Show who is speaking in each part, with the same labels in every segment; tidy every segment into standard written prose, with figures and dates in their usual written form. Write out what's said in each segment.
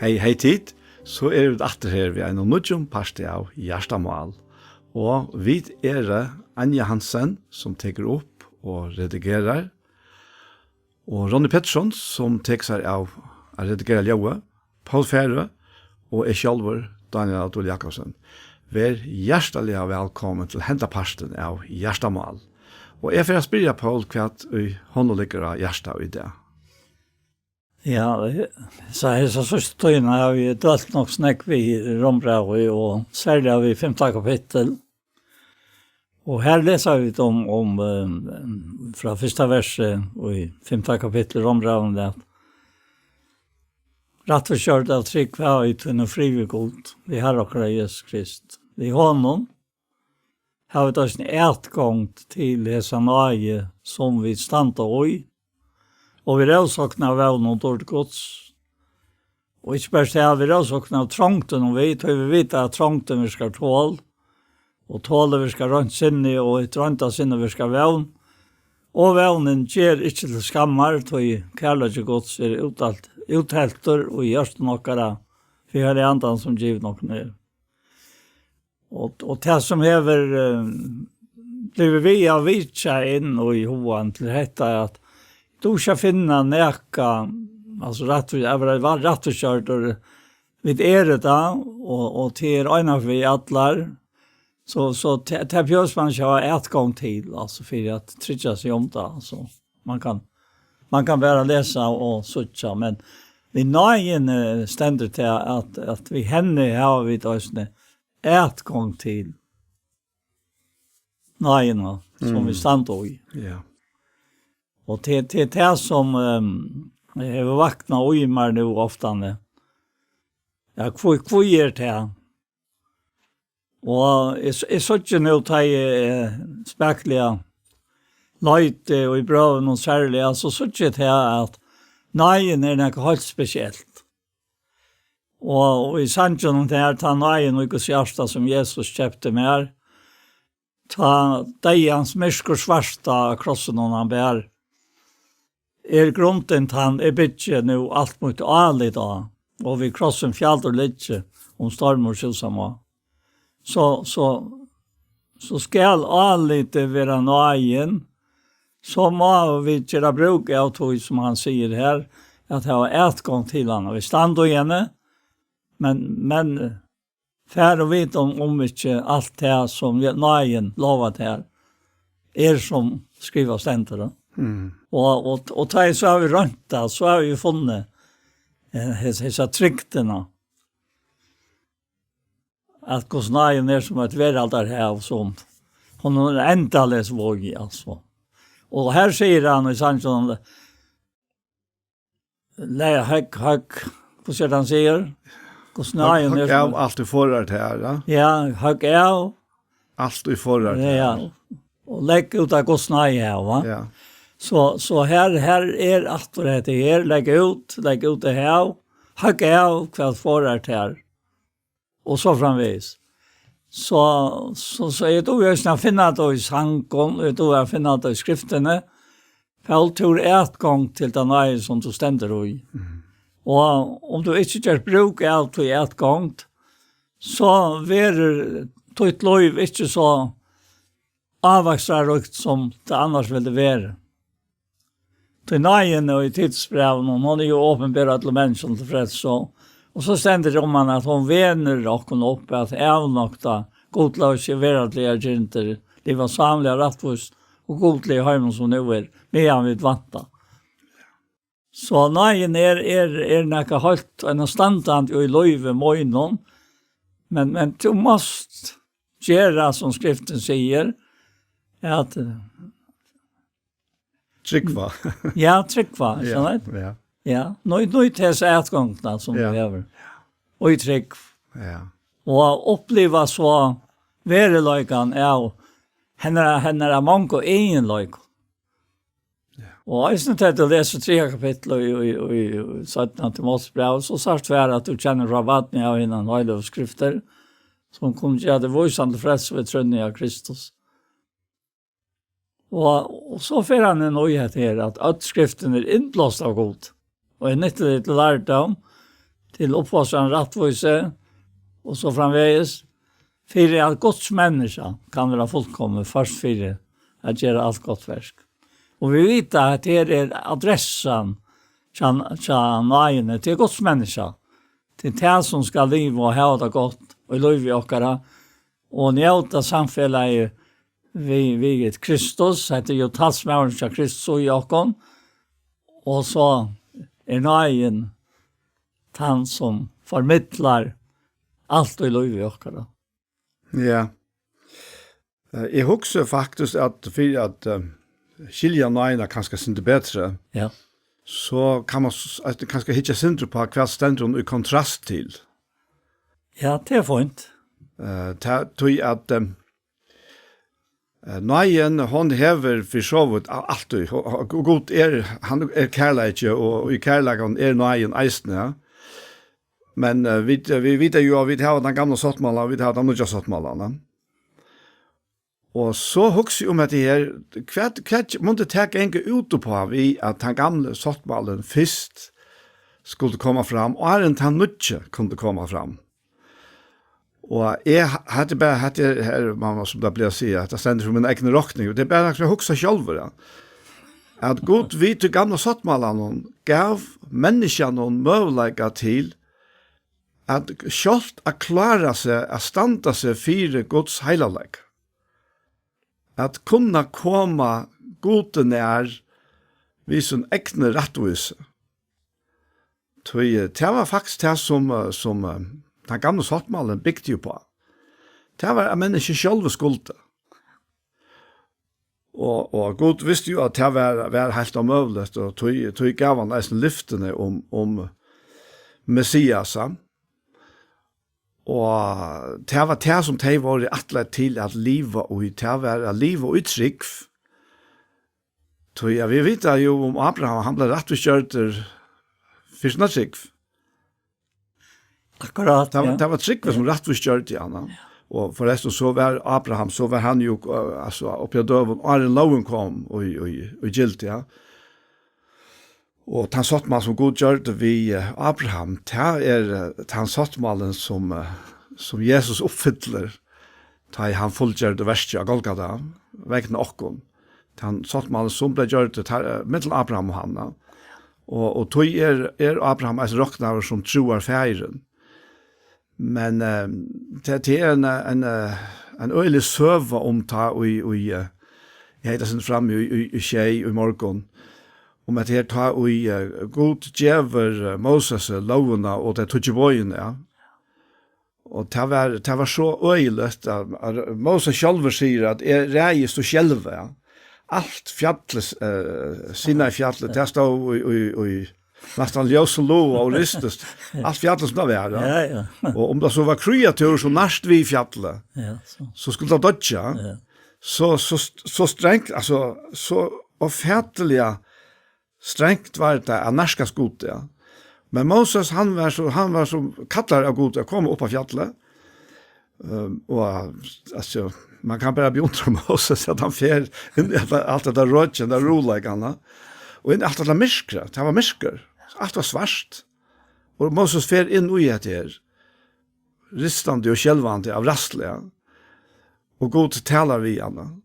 Speaker 1: hei tid, så vi atter her ved en nødgjum parti av Hjertamål. Og vi Anja Hansen, som teker opp og redigerer, og Ronny Pettersson, som teker seg av å redigere ljøve, Paul Færø, og jeg selv, Daniel Adol Jakobsen. Vær hjertelig velkommen til henteparsten av Hjertamål. Og jeg får spørre Paul hva hun ligger av hjertet i det.
Speaker 2: Ja, så første tøyene har vi dølt nok snakk vi i Rombraui, og særlig har vi 5. kapittel. Og her leser vi om fra første verset i 5. kapittel Rombraui, at rattforkjørt av trygg hva i tunne frivilgodt, vi har akkurat Jesus Krist. Vi honom har vi da sin etgångt til hese nøye som vi standa i, og vi råsakna av vevn og dårlig gods. Og ikke bare til vi råsakna av trångten, og vi vet at trångten vi skal tål, og tåle vi skal rønt sinne, og et rønta sinne vi skal vevn. Og vevnen gjør ikke til skammar, til kærløse gods uthelter, og gjørst nokkara, for her andan som giv nok ned. Og det som hever blir vi av vitsa inn og i hoan til dette, at du skal finne nækka, altså rattkjørt, og vi det da, og til vi atler, så til bjørsmann skal ha et gang til, altså for at trykja seg om det, altså. Man kan bare lese og suttja, men vi nøyen stender til at vi henne har vi da et gang til nøyen som vi stand i.
Speaker 1: Ja.
Speaker 2: Og til det som jeg har vakna og i meg nå ofte. Ja, hvor gjør det? Og jeg så ikke nå til speklige løyte og i brøven og særlig, så ikke til at nøyen noe helt spesielt. Og i sannsjonen til her, ta nøyen og ikke sørste som Jesus kjøpte med, ta deg hans mysk og svarsta krossen når han bær, grunden til han bytje nå alt mot alle da, og vi krossen fjalt og litt storm og skilsamma. Så skal alle det være nøyen, så må vi gjøre bruk av tog, som han sier her, at det var et gang til han, og vi stand og gjerne, men færre vet om ikke alt det som nøyen lovet her, som skriver stendere. Og så har vi rønt det, så har vi funnet disse tryktene. At hvordan som et veraldar her og sånt. Hun enda les våg i, altså. Og her sier han i sannsjonen, høgg, hvordan han sier?
Speaker 1: Høgg av alt du forrørt her, ja?
Speaker 2: Ja, høgg av.
Speaker 1: Alt du forrørt her.
Speaker 2: Ja, og legg ut av hvordan her, va? Ja. Så her alt for dette her, legg ut det her, høgg av hva forrørt her, og så framvis. Så jeg tror jeg skal finne det i sangen, jeg tror jeg finner det i skriftene, for jeg tror et gang til den nøye som du stender i. Og om du ikke gjør bruk av det i et gang, så verer tøyt lov ikke så avvaksrøkt som det annars ville være. Til nøyen og i tidsbreven, hun jo åpenbæret til mennesken til freds, og så stender det om han at hun vener dere opp, at avnokta godløse verdelige agenter, de var samlige rettvis og godlige heimen som nå med han vidt vanta. Så nøyen noe holdt en standant i løyve møgnen, men du måst gjøre som skriften sier, at
Speaker 1: tryggva.
Speaker 2: Ja, tryggva, sånn.
Speaker 1: Ja.
Speaker 2: Ja, nå til seg etgångene som vi har. Og i trygg.
Speaker 1: Ja.
Speaker 2: Og oppleva så vereløyken av henne mange og egen løyk. Ja. Og jeg synes til å lese 3 kapitler i 17. Timotheusbrev, så sagt det at du kjenner rabatten av henne høylige skrifter, som kunne gjøre det vågsende frelse ved trønne av Kristus. Og så får han en nøyhet her, at skriften innblåst av god. Og jeg nytter det til lærdom, till uppfostran rättvise och så framvägs. För att Guds människa kan vara fullkommen först för att göra allt gott verk. Och vi vet att det är adressen till nöjene till Guds människa. Till det som ska leva och ha det gott och leva i åkara. Och njöta samfället vid Kristus. Det är ju talsmären till Kristus och Jakob. Och så är nöjen han som förmedlar allt och leva i åkara.
Speaker 1: Ja. Jeg husker faktisk at for at skilja nøyene kanskje synte bedre,
Speaker 2: Ja.
Speaker 1: så kan man kanskje hitte synte på hva stender hun i kontrast til.
Speaker 2: Ja, det är fint.
Speaker 1: Tog at nøyen, hon hever for så vidt alltid, god han kærleik, og i kærleikken nøyen eisne, ja. Men vi vet jo at vi har den gamle sottmålen, vi har den nye sottmålen. Og så husker jeg om at det her, hva måtte jeg ikke ut på vi at den gamle sottmålen først skulle komme fram, og den nye kunne komme fram. Og jeg hadde bare her, mamma, som det ble å si, at det stender for min egen råkning, og det er bare at jeg husker selv, ja. At god vi til gamle sottmålen gav menneskene noen muligheter til at selv å klare seg, å stande seg for Guds heilaleg. At kunne komme gode nær vi som egne rettvise. Det var faktisk det som den gamle sottmålen bygde jo på. Det var at mennesker selv skulde. Og Gud visste jo at det var helt omøvelig, og tog gav han nesten lyftene om Messias. Og det var det som de var atlet til at livet og det var livet og trygg. Så vi vet jo om Abraham, han ble rett og kjørt for trygg.
Speaker 2: Akkurat, ja.
Speaker 1: Det var trygg som rett og kjørt i han. Og forresten så var Abraham, så var han jo oppi av døven, og en loven kom og gilt, ja. Og han sottmål som god gjør det vi Abraham, det han sottmålen som Jesus oppfyller, da han fullgjør det verste av Golgata, vekkene okken. Han sottmålen som ble gjør det mellom Abraham og han. Og tog Abraham et råkner som troer feiren. Men det en øyelig søve om ta jeg heter sin frem i tjej i morgen, om at her ta i god djever Moses lovene og det tog i bøyene, ja. Og det var så øyelig at Moses selv sier at reis og sjelve, ja. Alt fjallet, Sinai fjallet, det stod i nästan ljus och lov och ristest. Allt fjallet som det var, ja.
Speaker 2: Ja.
Speaker 1: Og om det så var kreatur som närst vid fjallet,
Speaker 2: Ja,
Speaker 1: så skulle det dödja.
Speaker 2: Ja.
Speaker 1: Så strängt, alltså så offentliga strängt var det av närska skot, ja. Men Moses, han var så kallar av god att komma upp av fjallet. Och alltså man kan bara beundra Moses att han fer in allt det där rötchen, där rolägarna. Och in allt det där myskret, det var mysker. Allt var svart. Och Moses fer in i det här ristande och självande av rastliga. Och god talar vi Anna.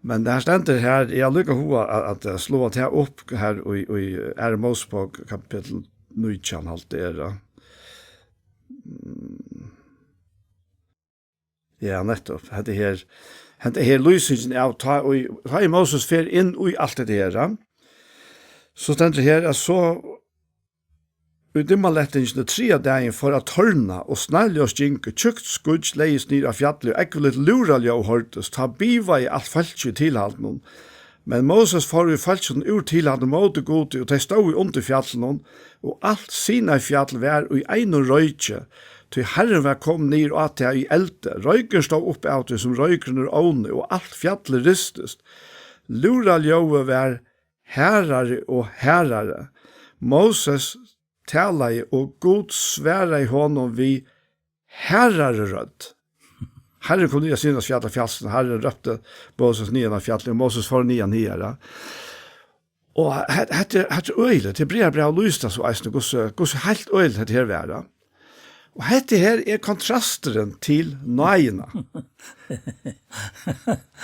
Speaker 1: Men det här ständer här, jag lyckas hoa att slå det här upp här i Mosebok kapitel 19 allt det är. Ja, nettopp. Det her lysingen av ta i Moses fer inn i alt det her. Så stender her at så udimma lettingen 3 dagen for at tørna og snarljøs gynke tjukt skudds leis nir av fjallet og ekvelit luralja og hørtes ta biva i alt falskje tilhalden. Men Moses får i falskjen ur tilhalden måte gode og de stod i under fjallen og alt sina i fjallet var i ein og røyke til Herren var kom nir og at i elte. Røyken stod oppe av det som røyken ur åne og alt fjallet ristest. Luraljøve var herrare og herrare. Moses talade og god sværa i honom vi herrare rødd. Herren kom nya synas fjalla fjallsen, Herren røpte Moses nian av fjallet, og Moses får nian her. Og hette øylet, det blir lysta så eisne, gos helt øylet hette her være. Og hette her kontrasteren til nøyene.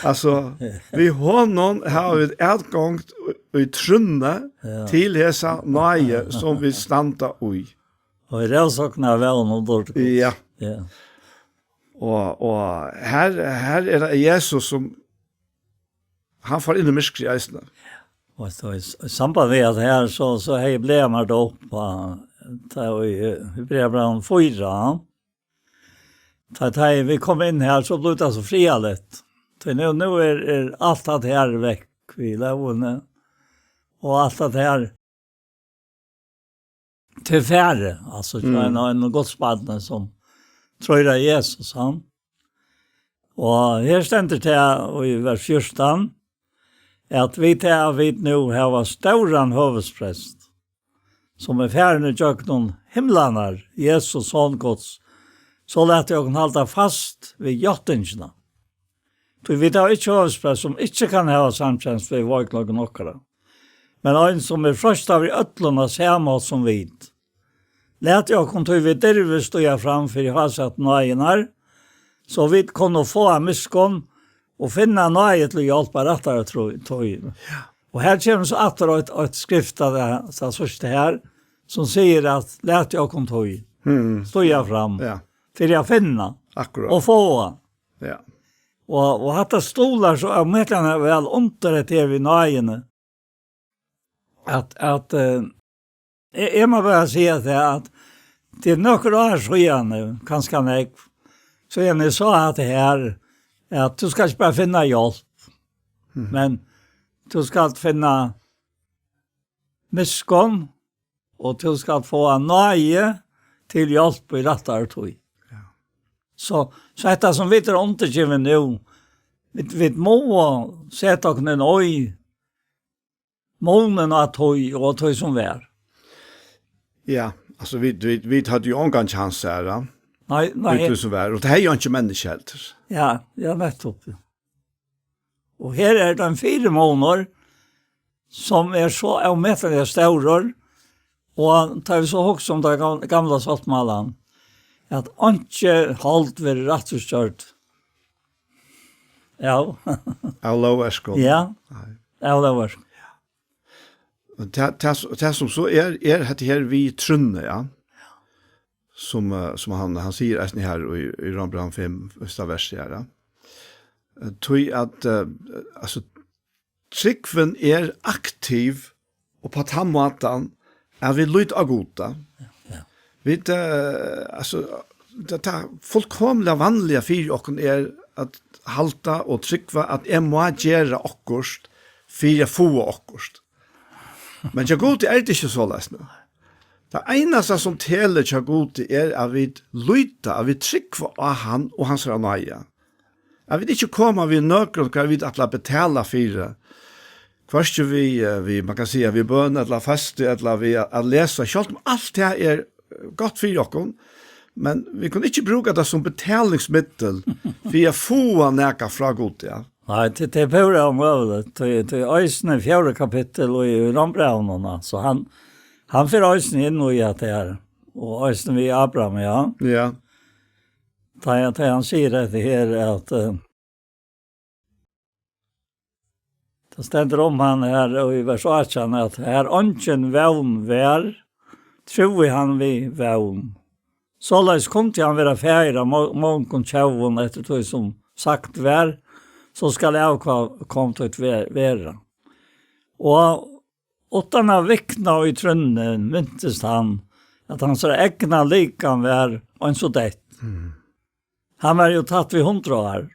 Speaker 1: Altså, vi honom har vi utgångt i trunne til hesa nøye som vi standa ui.
Speaker 2: Og i revsakna vel noe dårlig.
Speaker 1: Ja.
Speaker 2: Ja.
Speaker 1: Og her det Jesus som han får inn i myskri eisne.
Speaker 2: Og så i samband med at her så hei ble jeg meg da opp vi ble blant 4. Da vi kom inn her så ble det så fria litt. Nå alt det her vekk vi levende. Og alt det her til færre. Altså en godspadne som tror det Jesus han. Og her stender det i vers 14 at vi nå har stauran hovedsprest som færende tjøkken himlanar, Jesus håndgods, så lät jeg halda fast ved jottingsna. For vi tar ikke hovedsprest som ikke kan ha samtjenst ved våglagen okkara. Men en som først av i øtlåna samme som vid. Lät jag kom till vi derve stod framför i hasat nøyenar, så vi kunne få en misskon og finna nøye til å hjelpe rettere tog. Og her kommer så atter et skrift av det første her, som sier at lät jag kom tog, stod jeg fram, for jeg finna, og få.
Speaker 1: Ja.
Speaker 2: Og hatt stolar så er medlemmene vel underet til vi nøyene, at jeg må bare si at det noen år så igjen, kanskje jeg, så jeg sa at det her, at du skal ikke bare finne hjelp, men du skal finne miskom, og du skal få en nøye til hjelp i rettere tog. Ja. Så dette som vi er undergivet nå, vi må sette oss en øy, månen av tog og tog som vi er.
Speaker 1: Ja, altså vi hadde jo omgang chans her, da.
Speaker 2: Nei.
Speaker 1: Som var, og det er jo ikke menneskehelter.
Speaker 2: Ja, nettopp. Og her det 4 måneder som så avmettlige staurer, og tar vi så også om det gamle saltmalen, at ikke holdt ved rettforstørt. Ja.
Speaker 1: Av loverskål.
Speaker 2: Ja, av loverskål.
Speaker 1: Det som så dette her vi trunne, ja. Som han sier her i Rambram 5, første vers her. Tog at altså, trykven aktiv, og på den måten vi lytt av gode. Ja. Vi altså, det fullkomlig vanlige for oss at halta og trykva at jeg må gjøre akkurst for jeg får akkurst. Men jeg gode det ikke så løsende. Det eneste som teler til gode at vi lytter, at vi trykker av han og hans nøye. Jeg vil ikke komme ved nøkron, hva vi at la betale for det. Først vi man kan si at vi bønner, eller faste, eller vi leser. Selv om alt det godt for dere, men vi kan ikke bruke det som betalingsmiddel for å få nækka fra gode, ja.
Speaker 2: Nei, det pura området. Det øysene 4. kapittel i Rambraunene, så han får øysene inn i at det og øysene vi Abraham, ja.
Speaker 1: Ja.
Speaker 2: Da han sier det her, at det stender om han her, og i vers 18, at her ønsken vevn vær, tror han vi vevn. Såleis kom til han være fære, månken tjavun etter det som sagt vær, så skal jeg komme til å være. Og utan av vikna i trunnen myntes han at han så egna likan var en så dett. Han var jo tatt vid 100 år.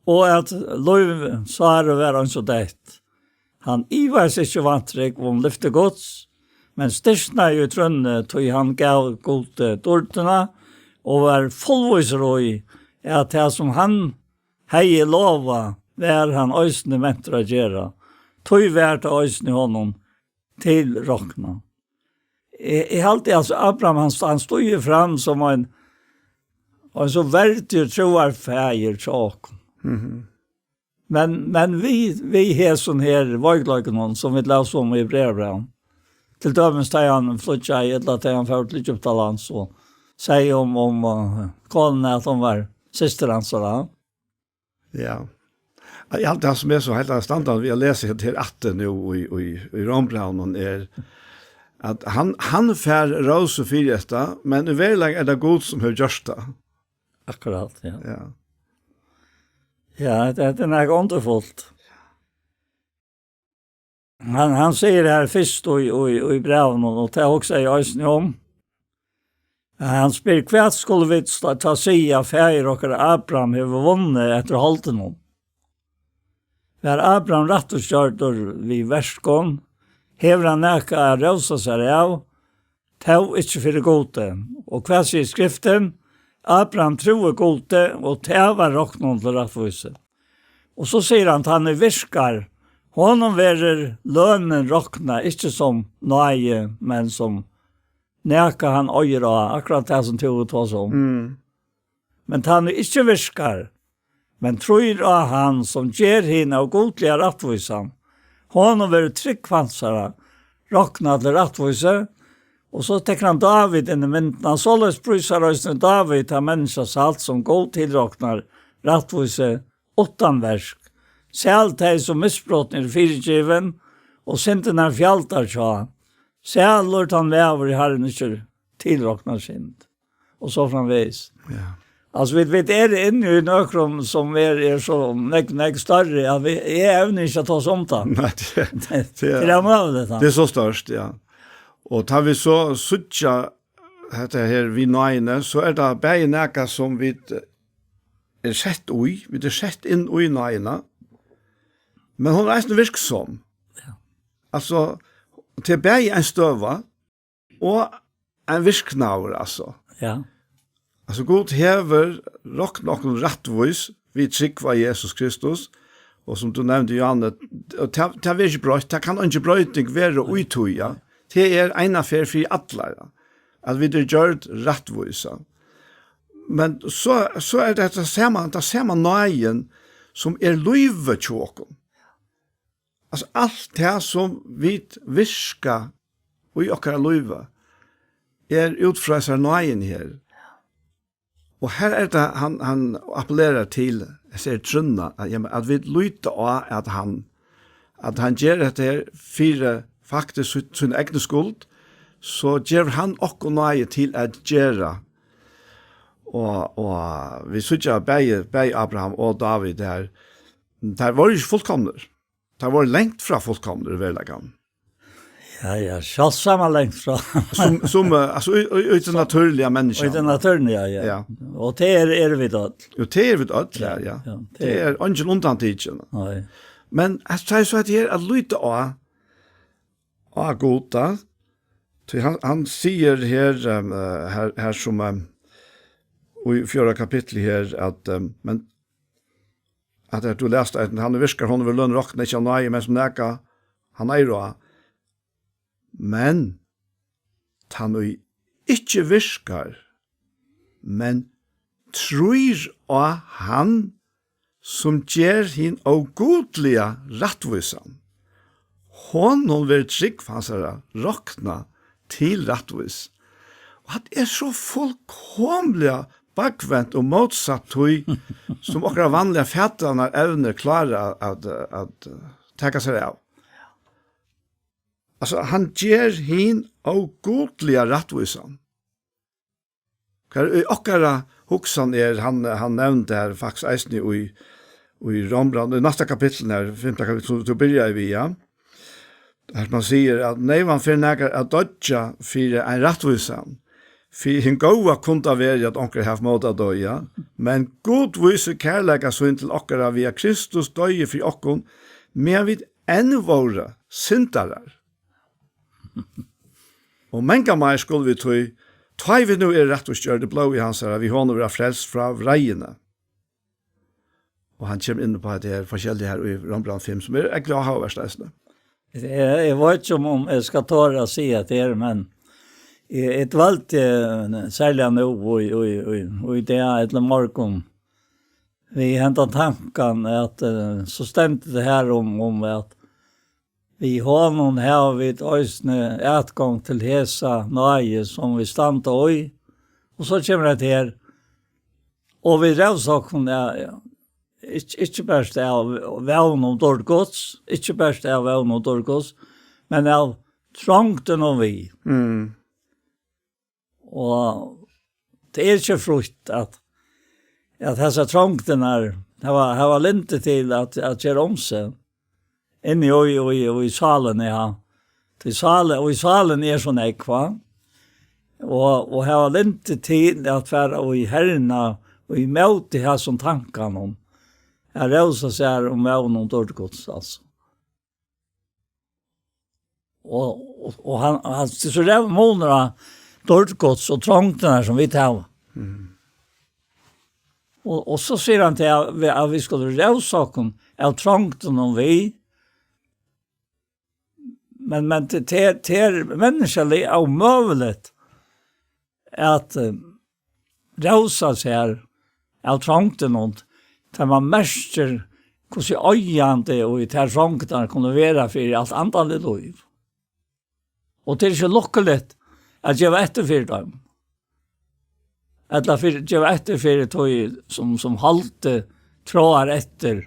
Speaker 2: Og at lov sa det var en så dett. Han ivars ikke vantrik om lyfte gods, men styrstna i trunnet tog han gav gode dårtene og var fullvisrøy at det som han hei lova var han øysene mentra gjøre. Tog vært øysene honom til rockna. Jeg halte altså Abraham, han stod ju fram som en så verdig troar fæger tjåk. Men vi har sån här vaglagen som vi läser om i brevbreven. Till dömens tar han flytta i ett att han får till Egyptaland så säger om konen att de var systeransarna.
Speaker 1: Ja. Allt det som är så helt standard vi har läst till att nu i Rombraunen är att han fär rose för detta men i verkligen är det god som har gjort det.
Speaker 2: Akkurat, ja.
Speaker 1: Ja.
Speaker 2: Ja, det är något underfullt. Han säger det här först i breven och det också i ösning om. Han spyr kvart skulle vi ta sig av färger och Abraham har vunnit efter halten om. När Abraham rätt och kört vid värskån, hever han näka rösa sig av, tog inte för gode. Och kvart i skriften, Abraham tror gode och tävar rocknån till rättvise. Och så säger han att han är virkar. Honom verer lönen rockna, inte som nøye, men som näka han øyra, akkurat det som tog oss om. Men han är inte virkar. Men tror av han som ger henne och godliga rättvisan. Honom verer tryggvansara, rockna till rättvise. Och så tänker han David in i myndena. Således prysar rösten David av människas allt som god tillrocknar rättvise utan versk. Själv de som missbrottner fyrtgiven och synderna fjältar så. Själv lort han lever i Herren inte tillrocknar synd. Och så framvis.
Speaker 1: Ja.
Speaker 2: Alltså vi är inne i nökron som är så mycket större att vi är även inte att ta oss om det.
Speaker 1: Nej,
Speaker 2: Det är
Speaker 1: det är så störst, ja. Och tar vi så suttja detta här vid nøyene, så är det bäge näka som vi är sett vi är sett in i nøyene. Men hon är inte virksom.
Speaker 2: Ja.
Speaker 1: Alltså, till bäge en støva och en virknaur, alltså.
Speaker 2: Ja.
Speaker 1: Alltså, god hever rock nokon rattvis vid tryggva Jesus Kristus, och som du nevnte, Johanne, det er ikke brøyt, det kan ikke brøyting være uitoja. Det er en affær for alle, at vi er gjort rattvisa. Men så er det samme nøyen som er løyve tjåken. Altså alt det som vi virker i okkara løyve er utfra seg nøyen her. Og her er det han appellerer til, jeg ser trunna, at vi lytter av at han gjør dette her fire faktisk sin egen skuld, så gjør han også nøye til at gjøre. Og vi sier begge Abraham og David der, der var ikke fullkomner. Der var lengt fra fullkomner i verden.
Speaker 2: Ja, så samma längt från.
Speaker 1: Som alltså ut naturliga människor.
Speaker 2: Ut naturliga, ja. Och det är vi då.
Speaker 1: Jo, det är vi då, ja. Det är ingen undantagelse.
Speaker 2: Nej.
Speaker 1: Men jag säger så att det är att lyta av goda. Han säger här som i 4 kapitel här att men att du läste att han viskar hon vill lön rockna inte nej men som näka han är då. Men han ikke viskar, men tror av han som gjør hin og godlige rattvisan. Hon vil tryggfansere rokna til rattvis. Og det er så fullkomlig bakvendt og motsatt tog som okra vanliga fættarna evner klara at taka seg av. Alltså han ger hin og godliga rattvisan. Okkara hoksan han nevnte her faktisk eisni i Rombrand, i nästa kapitel her, 5. kapitel, så byrjar vi, ja. Her man sier at neivan fyrir nekar at dodja fyrir en rattvisan. Fyrir hin gåa kunta veri at okkar haf måta døya, men god vise kærleika svinn til okkara via Kristus døye fyrir okkon, men vi enn våre syndarar. Og menga mai skulle vi tog vi nu rett og gjør det blå i hans her, vi håner være frelst fra vreiene. Og han kommer inn på det her forskjellige her i Rombrand 5, som glad å ha overstesende.
Speaker 2: Jeg vet ikke om jeg skal tåre å si at det er, men et valgt særlig nå, og i det eller morgen, vi hämtar tanken att så stämde det här om att vi har någon här vid ösne ätgång till hesa nöje som vi stannar i. Och så kommer det här. Och vi rövsaken ikke best av vevn og dårgods, ikke best av vevn og dårgods, men av trångten og vi. Og det ikke frukt at disse trångten var linte til at gjøre om seg. Inne i salen, ja. Og i salen sånn ekva. Og her var linte til at være i herrena og i møte her som tanken om. Jeg røser seg om vevn og dårgods, altså. Og han så rev måneder av dårgods og trångtene som vi tar. Og så sier han til at vi skulle revsaken av trångtene om vi. Men til menneskelig er umulig at revsa seg av trångtene om där man märker hur öjande och i ter trångtene kunne være for alt antallet liv. Og det ikke lukkelig at jeg var etter for dem. Eller jeg var etter for dem som halte trådar etter,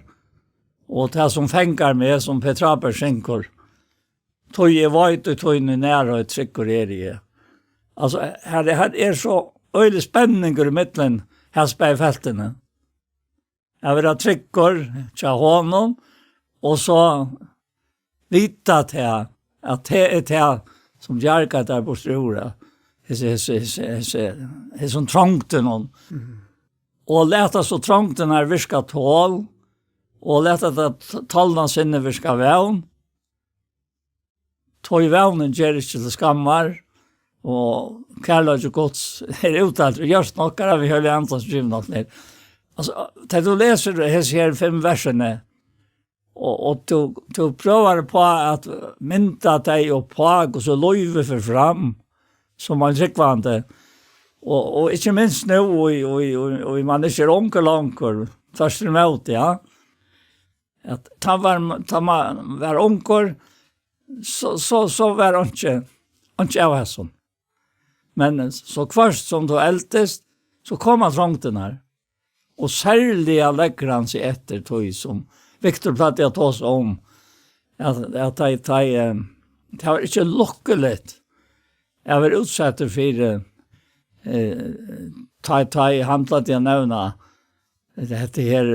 Speaker 2: og det som fengar med som Petraper skjenker. Tog jeg veit og tog inn i nære og trykker i. Altså, her så øyelig spenninger i midtelen her speifeltene. Jeg vil ha trykker til honom, og så vita til at det det som Jerka der på Strora, det som trångte noen. Og leta så trångte når virka tål, og leta det tallene sinne virka vevn. Tog vevnen gjør ikke til skammar, og kærlig og gods uttalt, gjørst nokkere, vi hører andre skrive nok ned. Altså, da du leser her 5 versene, og du prøver på at mynda deg og på, og så løyve for fram, som man tryggvande. Og ikke minst nå, og man ikke onker langer, først og med, ja. At ta man var onker, så var han ikke av hæsson. Men så først som du eldest, så kom han trångten her. Og særlig legger han seg etter tog som Victor platt jeg tås om. At det var ikke lukkelig. Jeg var utsatt for han platt jeg nevna. Dette her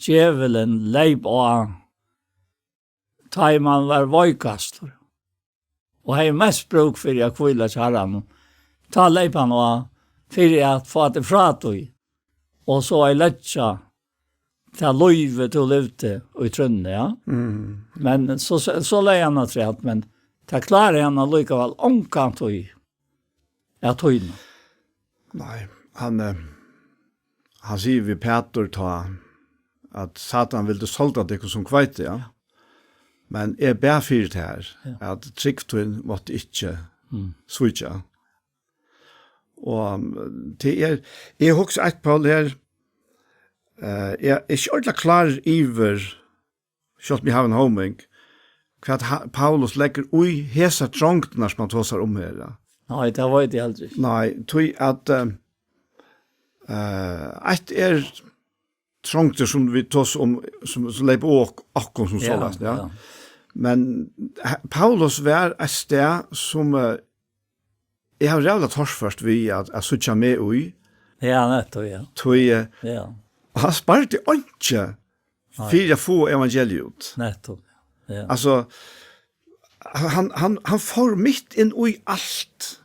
Speaker 2: djevelen leip og man var vøykast. Og jeg mest bruk for jeg kvile kjæren. Ta leip han og for jeg få det fra tog. Og så jeg letja til løyve til å levde i trønne, ja. Men så leier han at rett, men det klarer han allikevel omkant tog. Jeg tog den.
Speaker 1: Nei, han sier vi Peter ta at Satan ville solta det som kveite, ja. Men jeg ber fyrt her, at tryggtøyen måtte ikke switcha. Og det jeg husker et på det her, jeg er ikke ordentlig klar iver, selv om jeg har en homing, hva Paulus legger ui hesa trångtene som han tåsar om her.
Speaker 2: Nei, det var det aldri.
Speaker 1: Nei, tog at et trångter som vi tås om, som leip åkken som sålast, ja. Men Paulus var et sted som jeg har rævla tors først vi at sutja med ui.
Speaker 2: Ja, nettopp, ja.
Speaker 1: Tog han sparte ikke for å få evangeliet.
Speaker 2: Nettopp, ja.
Speaker 1: Altså, han får mitt inn ui alt.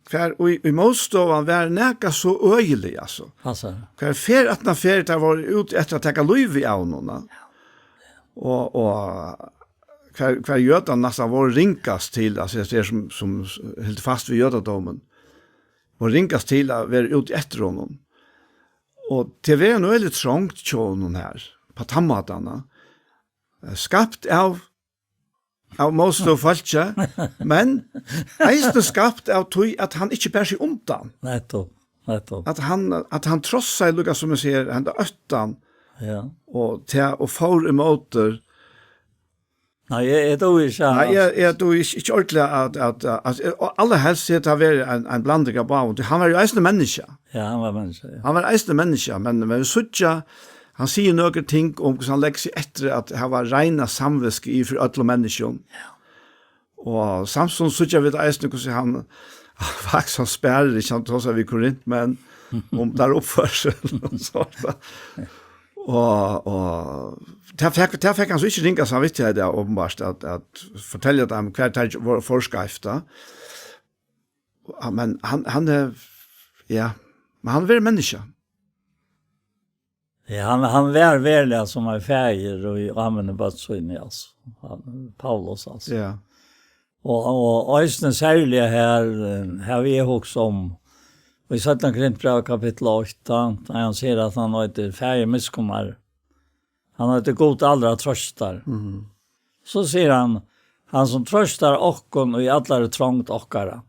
Speaker 1: For i målstovan var neka så øyelig, altså.
Speaker 2: Altså.
Speaker 1: For fer at han fer der var ut etter å teka løyv i avnåna. Og hver jødan nesten var ringast til, altså det som helt fast ved jødadomen, var ringast til å være ute etter honom. Og det var noe veldig trångt tjånen her, på tammatene, skapt av Moslo Falche, men eisne skapt av tog at han ikke bær seg undan.
Speaker 2: Nettopp.
Speaker 1: At han tross seg, lukka som jeg sier, han da øttan,
Speaker 2: Ja.
Speaker 1: Og for emoter.
Speaker 2: Nei, jeg tror ikke.
Speaker 1: Nei, jeg tror ikke ordentlig at aller helst det har vært en blanding av barn. Han var jo eisende menneske.
Speaker 2: Ja, han var menneske, ja.
Speaker 1: Han var eisende menneske, men vi suttja, han sier noen ting om hvordan han legger seg etter at han var reina samviske i for alle mennesker. Ja. Og samtidig suttja vi det eisende hvordan han faktisk han sperrer, ikke han tar seg vid Korint, men om der oppførsel og sånt. Og der fikk han så ikke ringa samvittighet det åpenbart at fortelle dem hva det var forskrifta. Men han ja, men han var menneske.
Speaker 2: Ja, han var veldig som er färger og i rammen av bøttsøyne, altså. Paulus, altså.
Speaker 1: Ja.
Speaker 2: Og øyne særlig her vi også om, og i 17 Korintbrev kapittel 8, da han sier at han har et færre miskommer, han har et god aldra trøstar. Så sier han som trøstar okkon og i allare trångt okkara.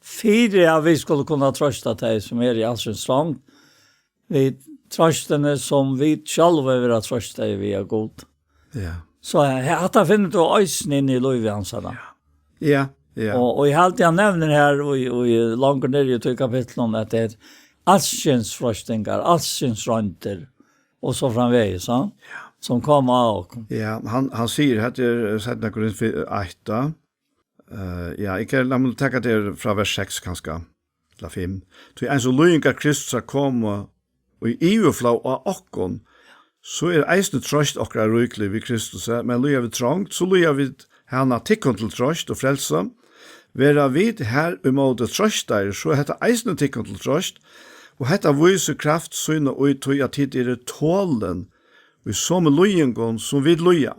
Speaker 2: Fire av vi skulle kunna trøsta til som i allsyns trångt, vi trøstene som vi själva vil ha trøsta i vi er god.
Speaker 1: Ja.
Speaker 2: Så at han finner til øysen inn i livet hans.
Speaker 1: Ja. Ja.
Speaker 2: Og jeg har alltid nevner her, og langt ned i 2 kapitlen, at det er allsyns frøstingar, allsyns rønter, og så framvegis, som kommer av.
Speaker 1: Ja, han sier, heter 17 Korintbrev 8, ja, ikke la meg tenke det fra vers 6 kanskje, eller 5. Så en så løyingar Kristus har kommet, og i overflau av okkon, så eisne trøst okkara ryklig ved Kristus, men løyer vi trångt, så løyer vi hana tikkon til trøst og frelse. Vera vid her måte trøstar, så hetta eisne tikkon til trøst, og hetta viser kraft syne og tøy at hit tålen, og i som løyengon som vid løya.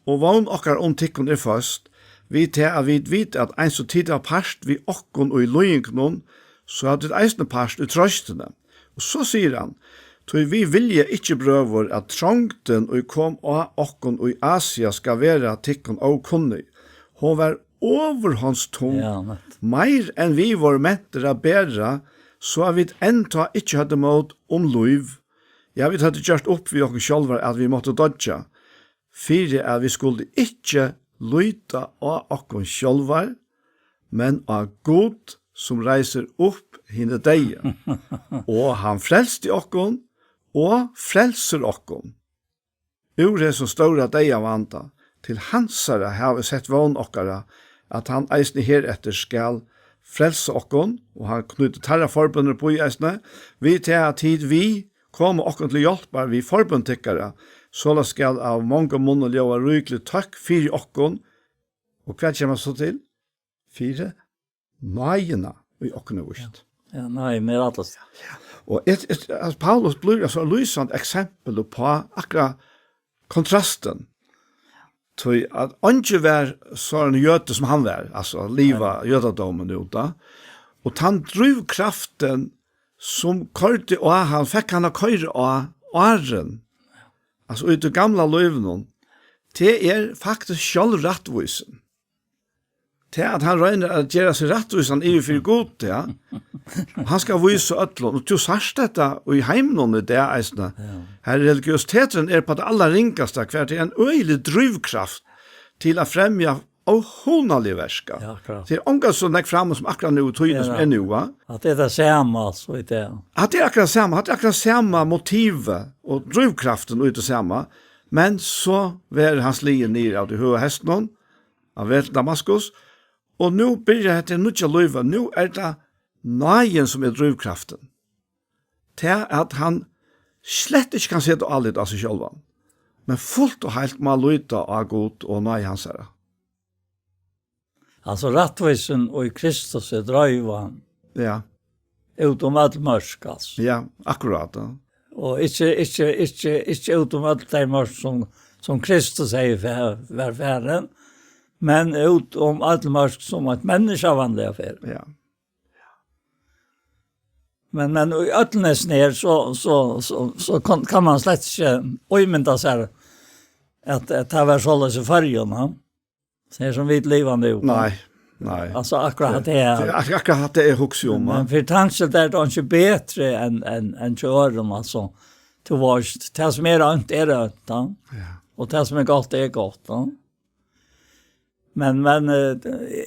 Speaker 1: Og vogn okkar tikkon først, vi til at vi vet at ein så tid av parst vi okkon og i løyengon, så hadde det eisne parst i trøstene. Og så sier han, «Tøy vi vilje ikkje brøver at trångten og kom av okkon og i Asia skal være tikkon og kunnig. Hon var overhåndstung, meir enn vi var mentere a bæra, så vi enda ikkje hadde mått liv. Ja, vi hadde gjort opp vi okkon sjálvar at vi måtte dodja. Fyre at vi skulle ikkje lyta av okkon sjálvar, men av god som reiser opp hinne deie. Og han frelste okkon, og frelser okkon. Ure som står av deg av vanta, til hansare har vi sett vån okkara, at han eisne heretter skal frelse okkon, og han knytter tarra forbundet på i eisne, vi til at tid vi kommer okkon til hjelpar vi forbundtikkara, så la skal av mange munner ljøa ryklig takk fyrir okkon, og hva kommer så til? Fire nøyena i okkon er vist.
Speaker 2: Ja, nei, mer atlas.
Speaker 1: Ja. Og Paulus blir altså lysende eksempel på akkurat kontrasten til at ikke var sånn jøte som han var, altså livet jødedommen ut da, og han drivkraften som kørte av han, fikk han å køre av åren, altså ut i gamle løvene, det faktisk selv rettvisen. Til at han regner at gjøre seg rettvisan i for god, ja. Han skal vise øtlån, og du sørst dette, og i heimen det eisne. Her religiøsiteten på det aller ringaste, hver til en øyelig drivkraft til å fremja av honalig verska.
Speaker 2: Ja, klart.
Speaker 1: Til ångan som nek framme som akkurat nu, tøyne som er nu, va?
Speaker 2: At det er samme, så er det.
Speaker 1: At det er akkurat samme motivet og drivkraften ut det samme, men så var hans lien nere av de høye hestene, av vel Damaskus, og nå begynner det nødja løyva, nå det nøyen som er drivkraften, til at han slett ikke kan se det allit av seg selv, men fullt og helt må løyta av god og nøy hans herre.
Speaker 2: Altså rettvisen og i Kristus er drøyva
Speaker 1: Ja.
Speaker 2: Utom all mørk, altså.
Speaker 1: Ja, akkurat. Ja.
Speaker 2: Og ikke utom all det mørk som Kristus er hver færen, men utom all mørk som et menneskevanlig affær.
Speaker 1: Ja.
Speaker 2: Men i øtlenes ned så kan man slett ikke øymynda seg at det var såles i fargen, det er som vidt livande jo.
Speaker 1: Nei.
Speaker 2: Altså akkurat det er.
Speaker 1: Akkurat det er hos jo,
Speaker 2: men for tanke det er det ikke bedre enn kjøren, altså. till varst. Det som är rönt är rönt. Ja. Och det som är gott är gott. Ja. Men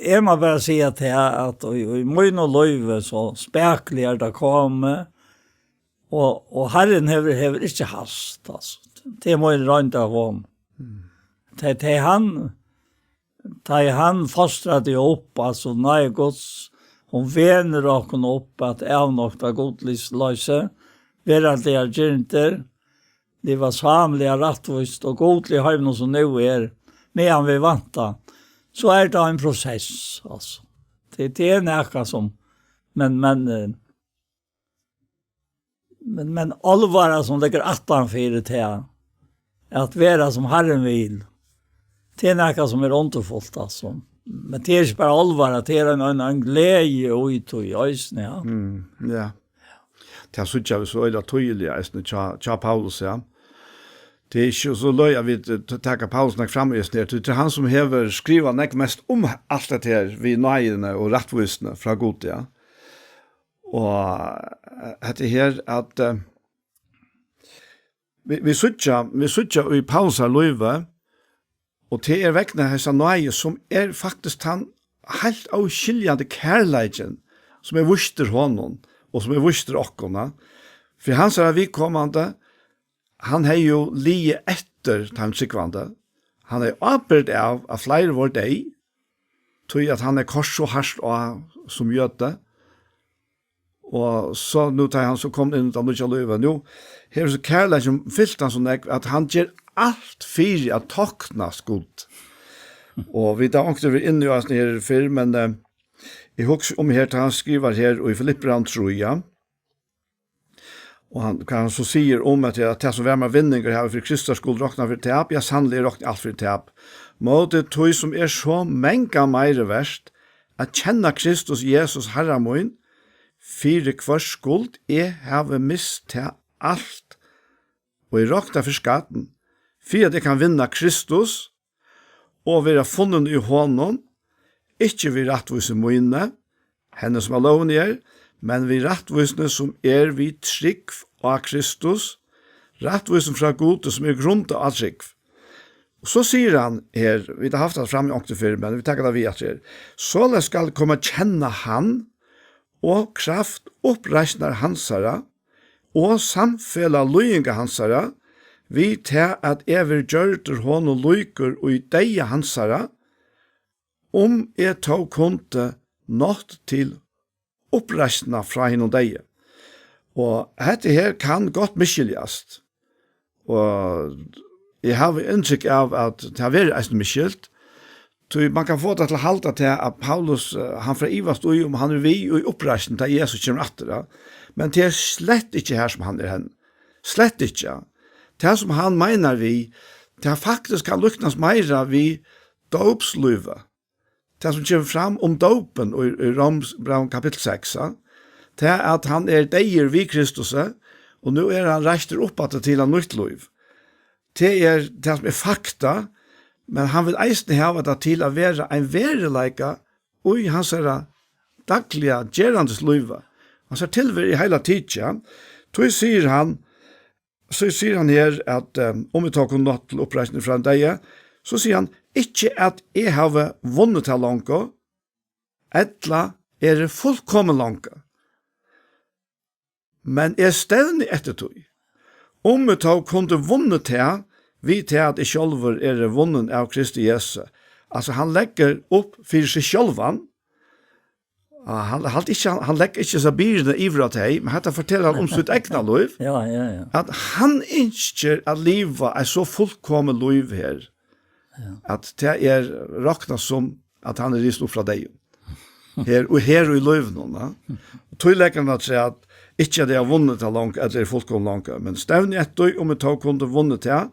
Speaker 2: jag må bara säga till att i mun och löjve så spekler det kommer. Och Herren hever inte hast. Alltså. Det må jag rönt av honom. Det han fostrade upp, alltså när Guds, hon vener åken upp att avnokta godlöse, verandliga gynter, det var samliga rattvist och godliga höjden som nu är, medan vi vantar, så är det en process. Alltså. Det är näka som, men allvara som ligger 18 till att vara som Herren vill. Det är näka som är underfullt, alltså. Men det är inte bara allvara, det är en glädje och i ösne, ja.
Speaker 1: Ja. Det är så vi så är tydliga, tja Paulus, ja. Det är inte så löj att vi tackar Paulus när fram just ner. Det är han som hever skriva nek mest om allt det här vid nøyene og rattvisene fra god, ja. Og det her at vi sutja i Paulus her løyve, og det er vekkene hessa nøye som er faktisk han helt avskiljande kærleiken som er vuster honom og som er vuster okkona. For han er vidkommande, han har jo lie etter tansikvande. Han er oppbyrd av flere vår deg, tog at han er kors og harst som gjøte. Og så nu tar han så kom inn til Nudja Løyve. Nå, her er så kærlig som fyllt han sånn at han gjør alt fyrir at tokna skuld. Og vi da ångte vi inn i oss her før, men jeg husker om her til han skriver her, og i Filipperan tror jeg, og han så sier om at det som värma vinninger her for Kristus skuld råkna for tap, ja sannelig råkna alt for tap. Måte tog som er så menga meire verst, at kjenna Kristus Jesus Herre min, fyrir hver skuld have mist til alt, og jeg råkna for skatten, for at jeg kan vinna Kristus, og være funnet i hånden, ikke vi rattvise mine, henne som er loven er, men vi rattvisene som vi trygg av Kristus, rattvisen fra gode som grunnt av trygg. Og så sier han her, vi har haft det frem i åkte før, men vi tenker det vi at her, så skal komme kjenne han, og kraft oppreisner hansara, og samfella løyinga hansara, vi til at vil gjørter hon og løyker og i deia hansara, jeg tog kunde nått til oppreisna fra henne og deia. Og dette her kan godt miskjeljast. Og jeg har inntrykk av at det har vært eisen miskjelt, så man kan få det til å halda til at Paulus, han fra Ivast og om han vi i oppreisning til Jesus kommer etter. Men det slett ikke her som han hen. Slett ikke. Det som han mener vi, det faktisk kan luknas meira vi dåpsluva. Det som kommer fram om dåpen i Romsbrev kapittel 6, det at han deier vi Kristus, og nå han reister opp til en nytt liv. Det det som fakta, men han vil eisne hava det til å være en vereleika og i hans dagliga gjerandes liv. Han ser tilver i hele tidja. Så sier han her at om vi tar nått til oppreisning fra deg, så sier han ikke at jeg har vunnet til langt, etla det fullkommen langt. Men jeg stevner etter tog. Om vi tar kunde vunnet til, vi til at jeg selv vunnen av Kristi Jesus. Altså han legger opp for seg selv. Han legger ikke så byrne ivra til, men dette forteller han om sitt egna liv.
Speaker 2: Ja.
Speaker 1: At han ønsker at livet så fullkommen liv her. Ja. At det råkna som at han rist opp fra deg. Her og i liven. Tøyleggerne sier at ikke det vunnet til langt, eller fullkommen langt, men stevne etter om vi tar kunde vunnet til,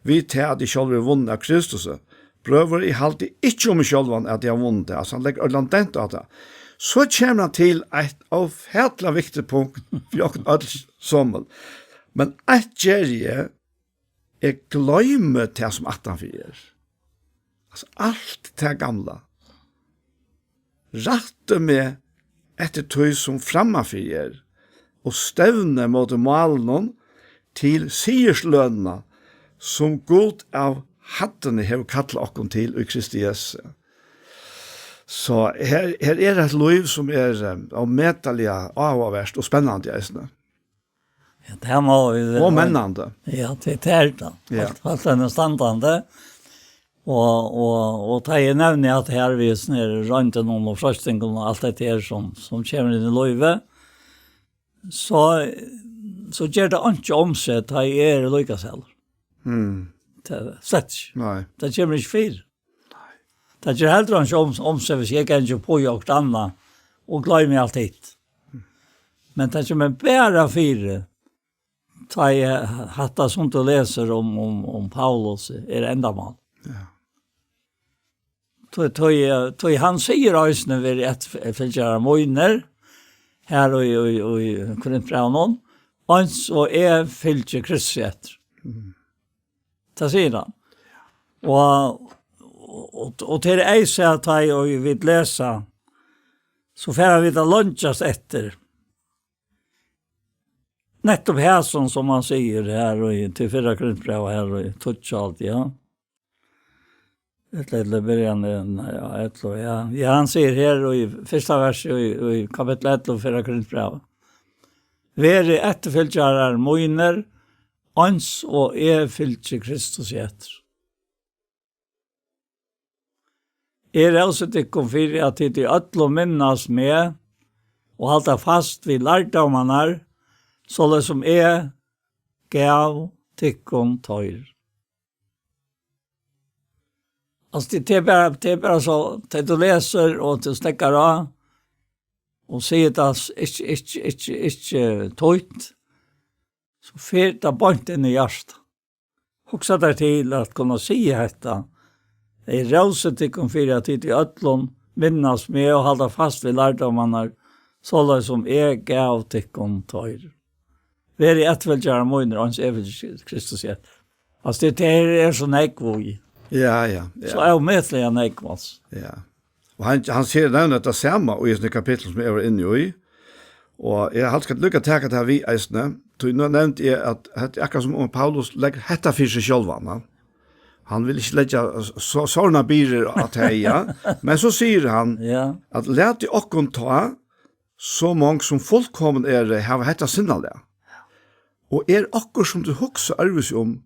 Speaker 1: vi til at de selv vunnet av Kristus. Prøver i halte ikke om selv at de har vunnet til, altså han legger ordentlig av det. Så kommer han til et avfætla viktig punkt for jokken alle sammen. Men et gjerrig glemmer det som 18-4. Altså alt det gamle. Rette med etter tøy som fremmefyrer, og stevne mot malen, til sigerslønna som god av hattene har kallet okken til i Kristi Jesu. Så her et liv som av metalliga avhverst og spennende i eisene.
Speaker 2: Ja, det må vi...
Speaker 1: Og mennende.
Speaker 2: Ja, det da.
Speaker 1: Ja.
Speaker 2: Alt er standande. Og da jeg nevner at her vi rønten og frøstingen og alt det her som kommer inn i livet, så gjør det ikke omsett da jeg lykkes heller. Det slett ikke.
Speaker 1: Nei.
Speaker 2: Det kommer ikke fyr. Det gjør heller ikke omsett hvis jeg kan ikke på gjort annet og glemmer alt hit. Men det kommer bare fyr da jeg hatt det som du leser om Paulus enda man.
Speaker 1: Ja.
Speaker 2: Tog han sier øysene ved et fylgjere møyner, her og i Korintbraunen, og fylgje Kristus etter. Det sier han. Og til jeg sier at jeg og vi leser, så får vi da lunsjes etter. Nettopp her som han sier her og til 4 Korintbraunen her og i Tutsjalt, ja. Eller början ja han säger här och i första vers i kapitel 1 och 4 Korintbrev. Vere efterföljare moiner ans och fylgje Kristus etter. Altså til konfiri at det i ötlo minnas med og halda fast vid lærdomarna så det som gav tykkon tøyr. Alltså det är bara så att du läser och du stäcker av och säger att inte tojt så fyrt det bort in i hjärtat. Också där till att kunna säga detta. Det är råset till konfira tid i ötlån minnas med och hålla fast vid lärdomarna så som gav tyckon tojr. Vi är i ettfälljare mojner och hans Kristus heter. Alltså det är så nekvoj.
Speaker 1: Ja.
Speaker 2: Så är omätliga nekvals.
Speaker 1: Ja. Og han ser nevnet det samme i sånne kapittel som jeg var inne i. Og jeg har alltid lykke til at vi eisene. Nå nevnte jeg at det akkurat som om Paulus legger hetta for seg selv. Han vil ikke legge sånne birer at heia. Men så sier han at let i okkon ta så mange som fullkommen har hetta sinnalega. Og akkur som du hokser arves om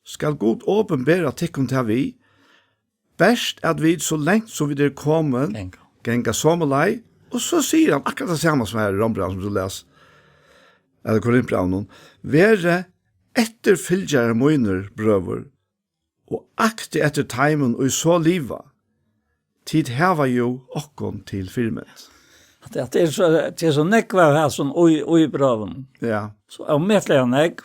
Speaker 1: skal god åpenbære tikkun til vi, best at vi så lengt som vi kommet, genga sommerlei, og så sier han akkurat det samme som her i Rombrand som du leser, eller Korintbraunen, være etterfylgjere møyner brøver, og akte etter timen og så liva, tid heva jo okkon til firmet.
Speaker 2: Det er så nekva her som i brøven.
Speaker 1: Ja.
Speaker 2: Så er metlega nekv,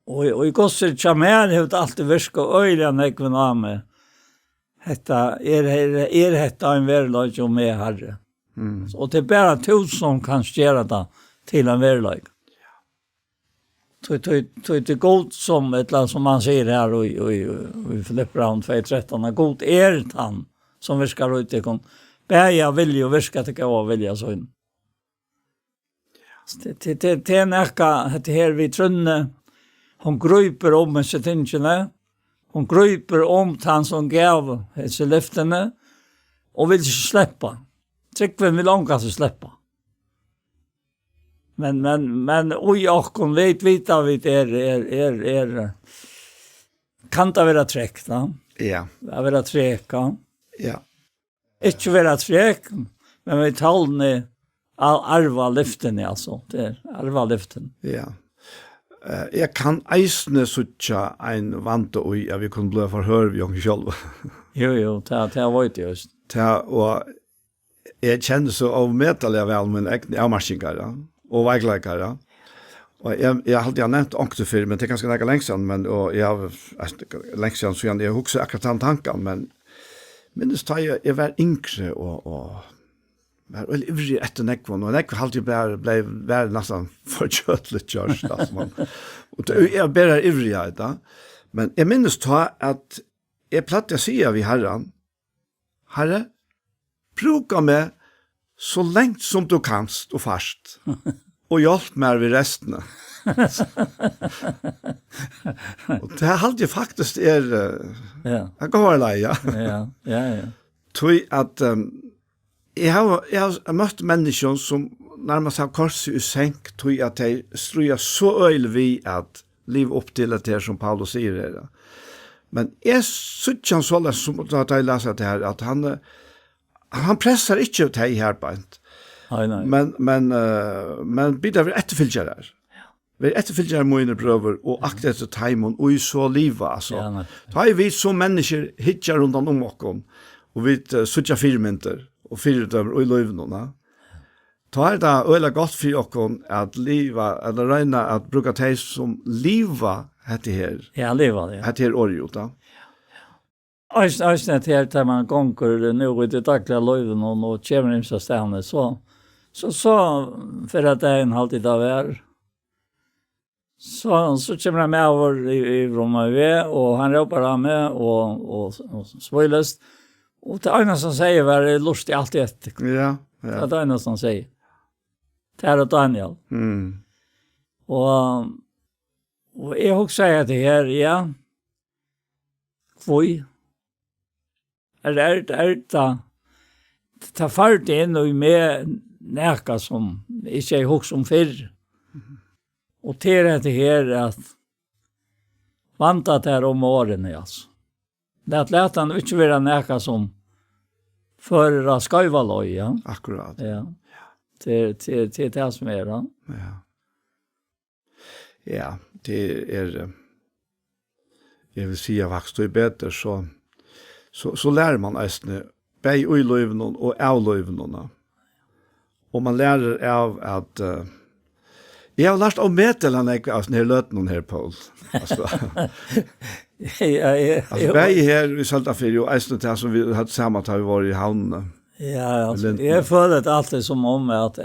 Speaker 2: og i gosser tjamer har det alltid virka øyla nekven av meg. Hetta hetta en verlag og med herre. Og det er bare to som kan gjøre det til en verlag. Det er god som et eller annet som man sier her i Filippebrand 2.13, god han som virkar ut i kon. Bæja vilja og virka til å vilja sånn. Det er nekka, det her vi trunne, hon gryper om disse tingene, hon gryper om han som gav disse lyftene, og vil ikke slippe. Tryggven vil ånga til slippe. Men oi okkon vet vita vi kan det være trekk, da?
Speaker 1: Ja.
Speaker 2: Det være trekk,
Speaker 1: ja.
Speaker 2: Ikke være trekk, men vi taler arva lyftene, altså. Det arva lyftene.
Speaker 1: Ja. Jeg kan eisne suttja ein vante ui, at vi kunne bli forhør vi omkring selv.
Speaker 2: Jo, det var ikke just.
Speaker 1: Og jeg kjenner så avmetallig vel min egne avmarskingere og veikleikere. Og jeg har nevnt ångte før, men det er ganske nægge lengst siden, og jeg har lengst siden, så jeg husker akkurat den tanken, men minnes da jeg var yngre og var veldig ivrig etter nekvån, og nekvån alltid ble nesten for kjøtlig kjørst. Og jeg er bare ivrig av det. Men jeg minnes da at jeg platt å si av i Herren, bruka meg så lengt som du kanst og fast. och hjälp mig vid resten. Och det här hade ju faktiskt
Speaker 2: Ja.
Speaker 1: Jag går där, ja.
Speaker 2: Ja.
Speaker 1: Tror att jag har mött människor som närmast har korset i sänk, tror att de strujar så öjl vid att liv upp till det som Paulus säger det. Men jag syns han så som att jag läser det här, att han pressar inte ut det här på ett.
Speaker 2: Nej.
Speaker 1: Men bidrar vi efterfylgjare där. Vi efterfylgjare måneder pröver och akta efter timon och i så liva alltså.
Speaker 2: Ja,
Speaker 1: då har vi så människor hittar runt om oss och vi söker firmynter och fyrdömer och i löven. Då är det öle gott för oss att liva eller räna att bruka det som liva heter här.
Speaker 2: Ja, liva det.
Speaker 1: Heter här orjota.
Speaker 2: Øystenet her til man gonger nu i det dagliga løyven og kommer inn så stedene, så for at det er en halvtid av her, så kommer han med over i rommet ved, og han råper av med, og svøylest, og det ene som sier var det lustig alltid etter.
Speaker 1: Ja.
Speaker 2: Det er det ene som sier. Det er Daniel. Og jeg også sier det her, ja, hvor ta fart inn og med næka som ikke er hos om fyrr. Og til det her at vanta det om årene, altså. Det at leta han ikke være næka som fører av skøyvaløy, ja.
Speaker 1: Akkurat.
Speaker 2: Ja. Til det som er, da.
Speaker 1: Ja. Ja, det jeg vil si, jeg vokste i bedre, så lærer man æstene, bei i løyven og av løyven. Og man lærer av at jeg har lært av meddelene av sånne her løten her, Paul. Altså, bei her i Saltafyr, og æstene til som vi hadde sammen til vi var i havnene.
Speaker 2: Ja, altså, jeg føler det alltid som om at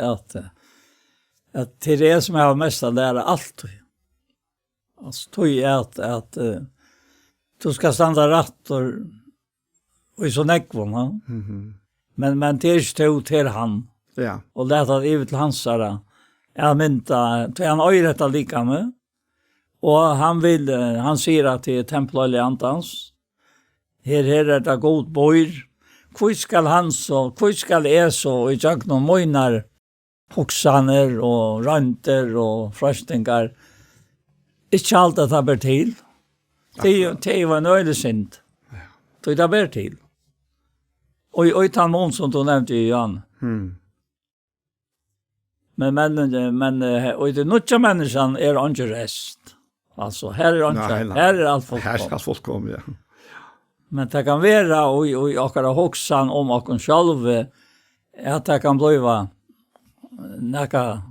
Speaker 2: til det som jeg har mest å lære alltid. Altså, tog at du skal standa rett og i så nekvån, ja. Men det er ikke to til han.
Speaker 1: Ja.
Speaker 2: Og det er det til hans her. Jeg mynta, til han øyretta lika med. Og han sier at det er tempel antans. Her er det god bøyr. Hvor skal han så, hvor skal jeg så, og jeg noen møyner, hoksaner og rønter og frøstingar. Ikke alt det ber til. Det var en øyelig synd. Det ber til. Og i den mån som du nevnte i Jan. Men og i det nødja menneskene er ikke rest. Altså, her er alt folk.
Speaker 1: Her skal folk komme, ja.
Speaker 2: Men det kan være, og akkurat hoksan om akkurat selv, at det kan bli nekka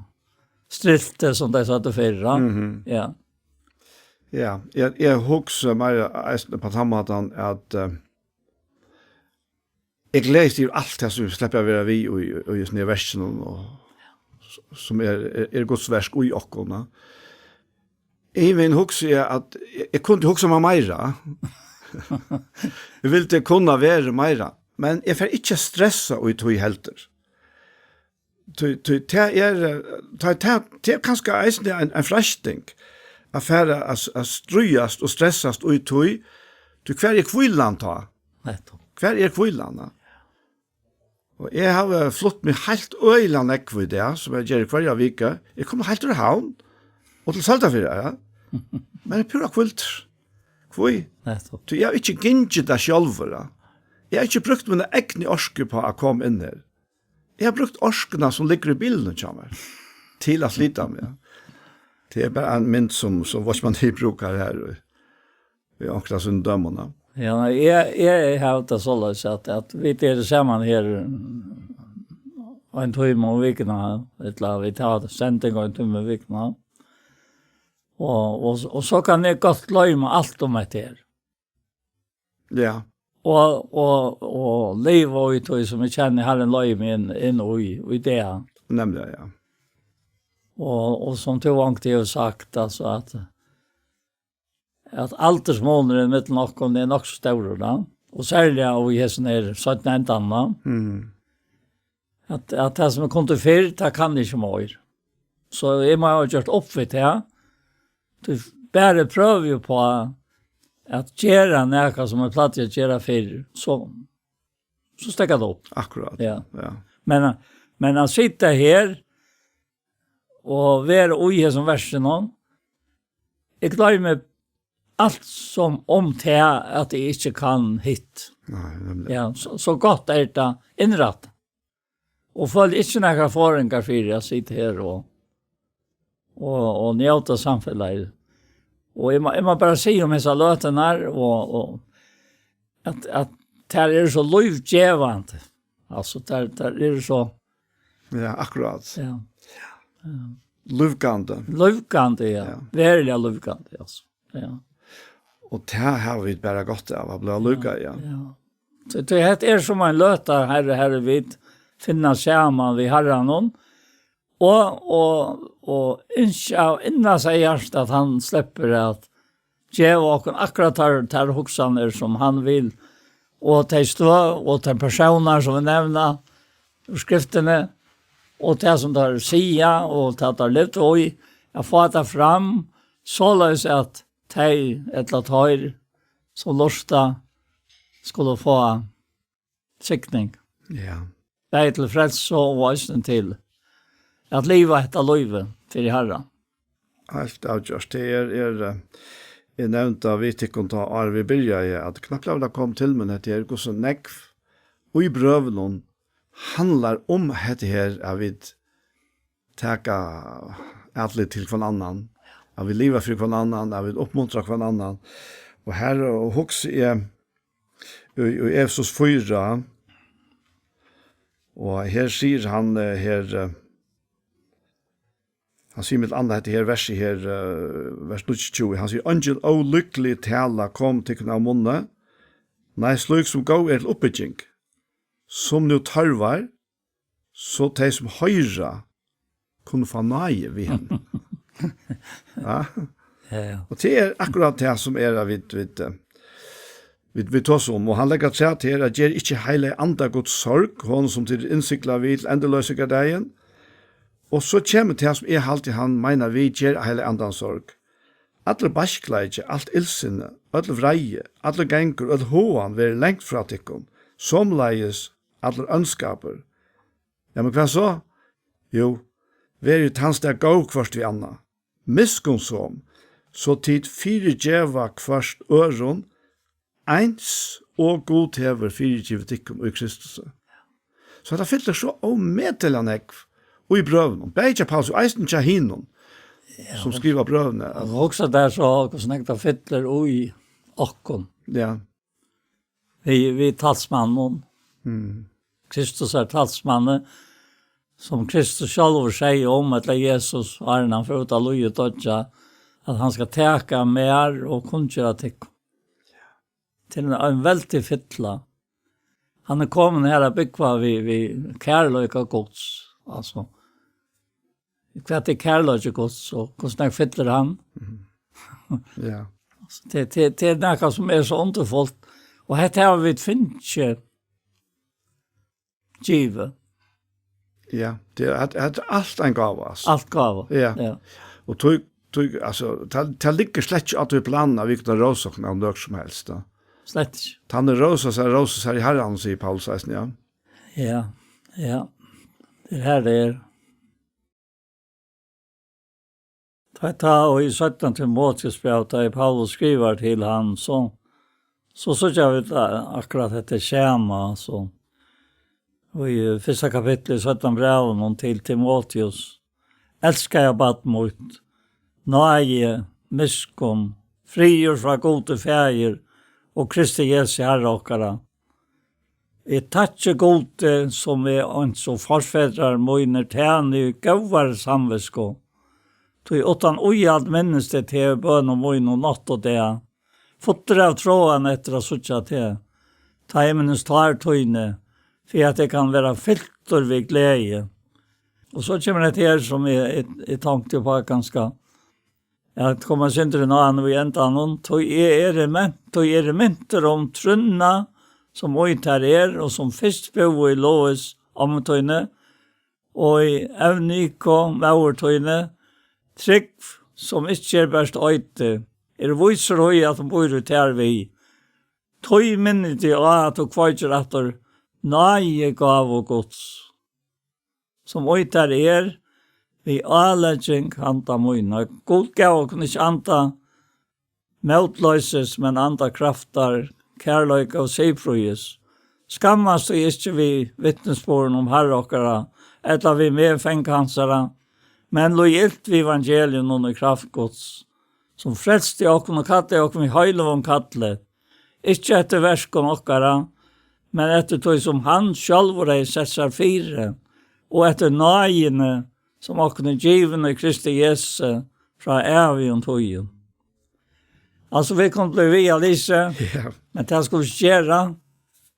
Speaker 2: strilte som de satte fyrra. Ja.
Speaker 1: Ja, jeg husker meg på samme at jeg leser jo alt det som slipper å være vi og just nye versene som Guds versk i okkona. Jeg vil huske at jeg kunne huske meg meira. Jeg ville kunne være meira. Men jeg får ikke stressa og tog helter. Det er kanskje en frasting. Affæra att strujast och stressast och tog. Du kvar är kvillan ta. Kvar är kvillan. Och jag har flott mig helt öjlan ekvid det som jag gör kvar vecka. Jag kommer helt ur havn och till Saltafyr, ja. Men det är pura kvilt. Kvoi. Du jag har inte gynget det själva. Jag har inte brukt mina egna orsker på att komma in här. Jag har brukt orskerna som ligger i bilden till att slita med. Det är bara en mynd som vad man brukar här i akkurat sånne dømmene.
Speaker 2: Ja, jeg har det så at vi er sammen her en time om vikene, vi tar sending en time om vikene. Og så kan jeg godt løyme alt om det her.
Speaker 1: Ja.
Speaker 2: Og liv og utøy som jeg kjenner har en løyme inn i det.
Speaker 1: Nemlig, ja.
Speaker 2: Og som du alltid har sagt, altså at aldersmåneder mellom noen er nok så større da. Og særlig av hessen 17 endene. At det som er kommet før, det kan ikke mer. Så jeg må ha gjort opp for det. Du bare prøver jo på at gjøre noe som er platt til å gjøre før, så stekker det opp.
Speaker 1: Akkurat.
Speaker 2: Ja.
Speaker 1: Ja.
Speaker 2: Men han sitter her og være ui her som versen nå. Jeg klarer meg alt som om til at jeg ikke kan hit.
Speaker 1: Nei, nemlig.
Speaker 2: Ja, så godt det innrett. Og følg ikke noen forringer for jeg sitter her og njøter samfunnet. Og jeg må bare si om disse løtene her, og at det så lovgjevende. Altså, det så...
Speaker 1: Ja, akkurat.
Speaker 2: Ja.
Speaker 1: Luvgande.
Speaker 2: Luvgande, ja. Verilig luvgande, altså. Ja.
Speaker 1: Og det har vi bare godt av, å bli lukka, ja.
Speaker 2: Så det som en løta herre vid, finna sammen vi herre noen, og innan seg hjertet at han slipper at djeva og akkurat tar hoksaner som han vil, og til stå, og til personer som vi nevner, og skriftene, og til som tar sia, og til at har levd og jeg får det fram, så løs at de eller tar som lorsta skulle få sikning.
Speaker 1: Ja.
Speaker 2: Det til frelse og vøysen til at livet etter livet for herre.
Speaker 1: Helt avgjørst. Det jeg nevnte av vi tikkum ta Arvi Bilja at knappt lavda kom til meg at jeg går så nekv og i brøven handlar om dette her at vi teka atlig til hver annan, at vi livet for hver annan, at vi oppmuntrer hver annan. Og her hos jeg i Efesos 4, og her sier han han sier mitt andre etter her verset her, vers 20, han sier, «Angel og lykkelig tala kom til kunne av munne, nei slik som gå til oppbygging, som nu tarvar, så de som høyra kunne få nøye ved henne.» Ja. Og det akkurat det som vi tås om, og han legger seg til at gjør ikke heile andre Guds sorg, hon som til innsikla vid endeløse gardeien, og så kommer det som alltid han mener vi gjør heile andre sorg. Alle baskleidje, alt ilsinne, alle vreie, alle gengur, alle hoan vil lengt fra tikkum, som leies alle ønskaper. Ja, men hva så? Jo, vi jo tannsteg gå kvart vi anna. Miskunnsom, så tid fire djeva kvart øron, eins og god hever fire djeva tikkum i Kristus. Så det fyller så omedelig nekv, og i brøvene. Beitja Paulus og eisen tja hinnom, som skriver brøvene.
Speaker 2: Og også der så hvordan jeg da fyller ui okkon.
Speaker 1: Ja.
Speaker 2: Vi talsmannen. Kristus talsmannen, som Kristus selv sier om at Jesus har han for ut av loje dødja, at han skal teka mer og kunngjøre tikk. Til en veldig fytla. Han kommet her og byggva vi kærløyka gods. Altså, hva kærløyka gods, og hvordan jeg fytler han.
Speaker 1: Ja.
Speaker 2: Det noe som så underfullt. Og dette har vi finnet givet.
Speaker 1: Ja, det er alt en gave. Altså.
Speaker 2: Alt gave.
Speaker 1: Ja.
Speaker 2: Ja.
Speaker 1: Og altså, det ligger slett ikke at vi planer hvilken råsakene av noe som helst. Da.
Speaker 2: Slett ikke.
Speaker 1: Tanne råsa seg i herren, sier Paulus, ja.
Speaker 2: Ja. Det her det er. Ta og i 17 Timotheus brev, da Paulus skriver til han, så jeg vet akkurat dette skjema, så. Og i første kapittel i 17 breven til Timotheus, elsker jeg bad mot, nøye, miskunn, frigjør fra gode feir, og Kristi Jesu herre okkara. Jeg takkje gode som ans og forsfedrar møyner tjene i gauvar samvesko. Tog utan ujad minnes det til bøn og møyn og natt og det. Fotter av tråden etter å suttja til. Ta emnes tar tøyne, for at det kan være filter ved glede. Og så kommer det her som jeg tenkte på ganske. Jeg kommer syndere nå an og enda noen. Tog menter om trunna, som oitar og som først bo i loves amtøyne, og i evniko maurtøyne, trygg som ikke best øyte, viser høy at de bor ut her vi. Tøy minnet til at du kvartjer etter nøye gav og gods. Som øyter vi avledging hanta møyna. God gav og kunne ikke anta møtløses, men anta kraftar, kærløyke og seifrøyes. Skammast og ikke vi vittnesbåren om herrokkara, etter vi medfengkansara, men lojalt vi evangelium under kraftgods, som frelst i okken og katte i okken vi høylevån kattle, ikke etter verskon okkara, men etter tog som han sjálv rei setsar fire, og etter nøyene som okken givende Kristi Jesus fra evigen togjen. Altså vi kom bli via Lise, men det skulle skjera,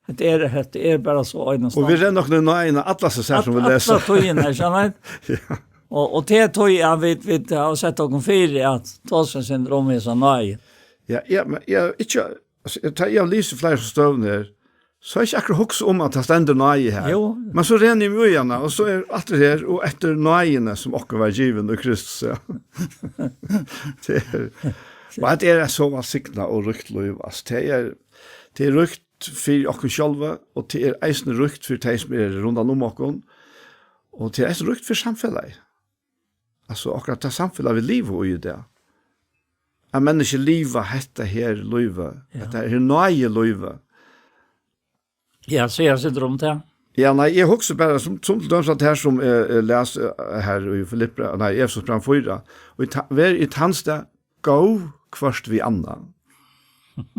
Speaker 2: det er bare så øynestånd.
Speaker 1: Og vi renner nok noen nøyene atlas som vi leser.
Speaker 2: Atlas togjen, skjønner du?
Speaker 1: Ja.
Speaker 2: Og det tog jeg vi har sett noen fire at Tåsen syndrom er så nøye.
Speaker 1: Ja, men jeg har lyst flere støvner, så er ikke akkurat hukse om at det stender nøye her.
Speaker 2: Jo.
Speaker 1: Men så renner vi øyene, og så alt det her, og etter nøyene som okker var given og Kristus. Ja. Og det er så valsikna og rykt liv. Det er rykt for okker sjølve, og det er eisende rykt for de som er rundt om okker, og det er eisende rykt for samfunnet. Altså, akkurat det samfunnet vi lever i det. At mennesker lever dette her livet, dette her nøye livet.
Speaker 2: Ja, så jeg sitter om det.
Speaker 1: Ja, nei, jeg husker bare, som til døms at her som jeg leser her i Filippra, nei, Efesos brev 4, og vær i tannsted, gå kvart vi anna.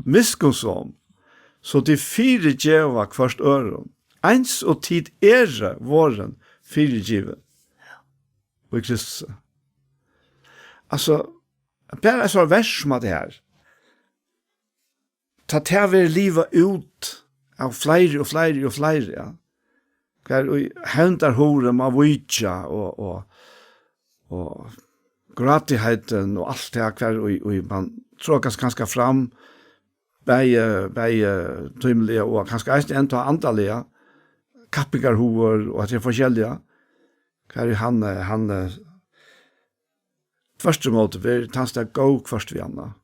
Speaker 1: Miskunnsån, så de fire djeva kvart øren, eins og tid våren fire djeven. Og i Kristus. Altså, bare en sånn vers som det her. Ta til å livet ut av flere og flere og flere, ja. Hver hendar horen av vujtja og gratigheten og alt det hver og man tråkas kanskje fram beie tøymelige og kanskje eisen enda andalige kappikarhoer og at det er forskjellige. Hver han første måte vil tannsdag gå først vi anna.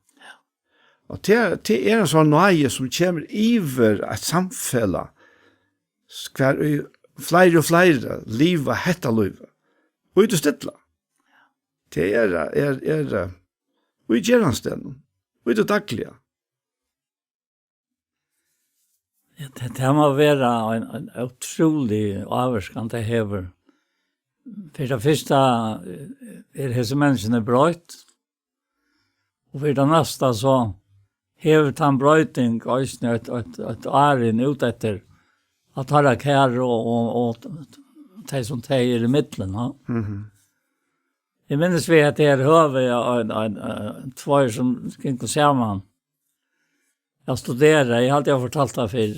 Speaker 1: Og det er en sånn nøye som kommer iver et samfella hver flere og flere livet hetta livet. Og det stilla. Det er og i gjeranstenen. Og det daglige.
Speaker 2: Det må være en utrolig avvarskende hever. For det første hese menneskene brøyt. Og for det neste så hever han brøyting og et æren ut etter at han er kær og de som teier i midtelen. Ja. Jeg minnes vi at det er høve tvær som gikk og sammen. Jeg studerer, jeg har alltid fortalt det før.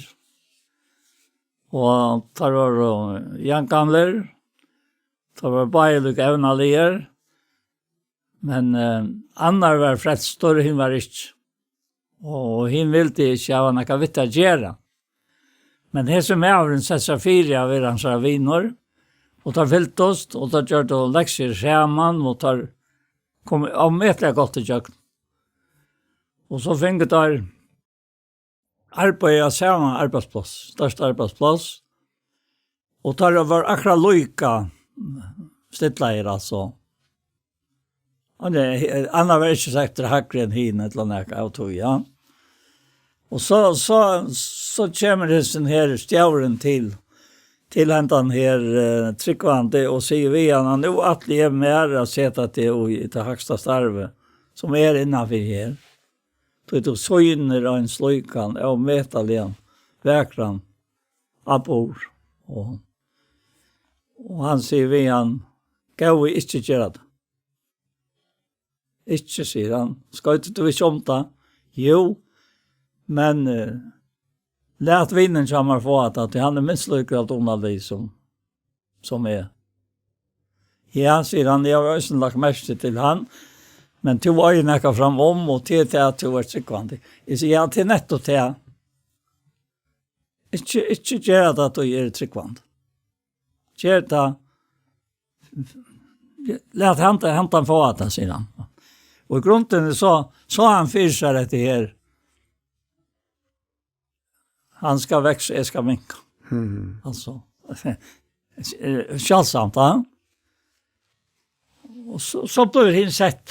Speaker 2: Og tar var jankamler, tar var beilig evnalier, men annar var frelst, større hun var ikke. Og hun ville ikke ha noe vitt å gjøre. Men her som er en sesafiri av hans viner, og tar fyllt oss, og tar gjort og lekser sammen, og tar kom avmetelig godt til kjøkken. Og så finner der arbeid av sammen arbeidsplass, største arbeidsplass, og tar var akkurat lojka stittleier, altså. Anna var ikke sagt til hakker enn hin, et eller annet av tog, ja. Og så kommer hesten her stjauren til hentan her tryggvande og sier vi han nu at det er mer å sette til i det høgsta starve som er innenfor her. Så søgner av en sløykan og metalian vekran av bord. Og han sier vi han gå vi ikke gjøre det. Ikke, sier han. Skal ikke du ikke om det? Jo, men lät vinnen kommer få att han är misslyckad om det som är. Ja, säger han, jag har också lagt mest till han, men du var ju näka fram om och till att du var tryggvande. Jag säger, ja, till netto till. Inte gör det att du är tryggvande. Gör det lät han få att sedan. Och i grunden så han fyrsar det här. Han ska växa, jag ska minka. Alltså, kjallsamt, ja. Och så blir han sett.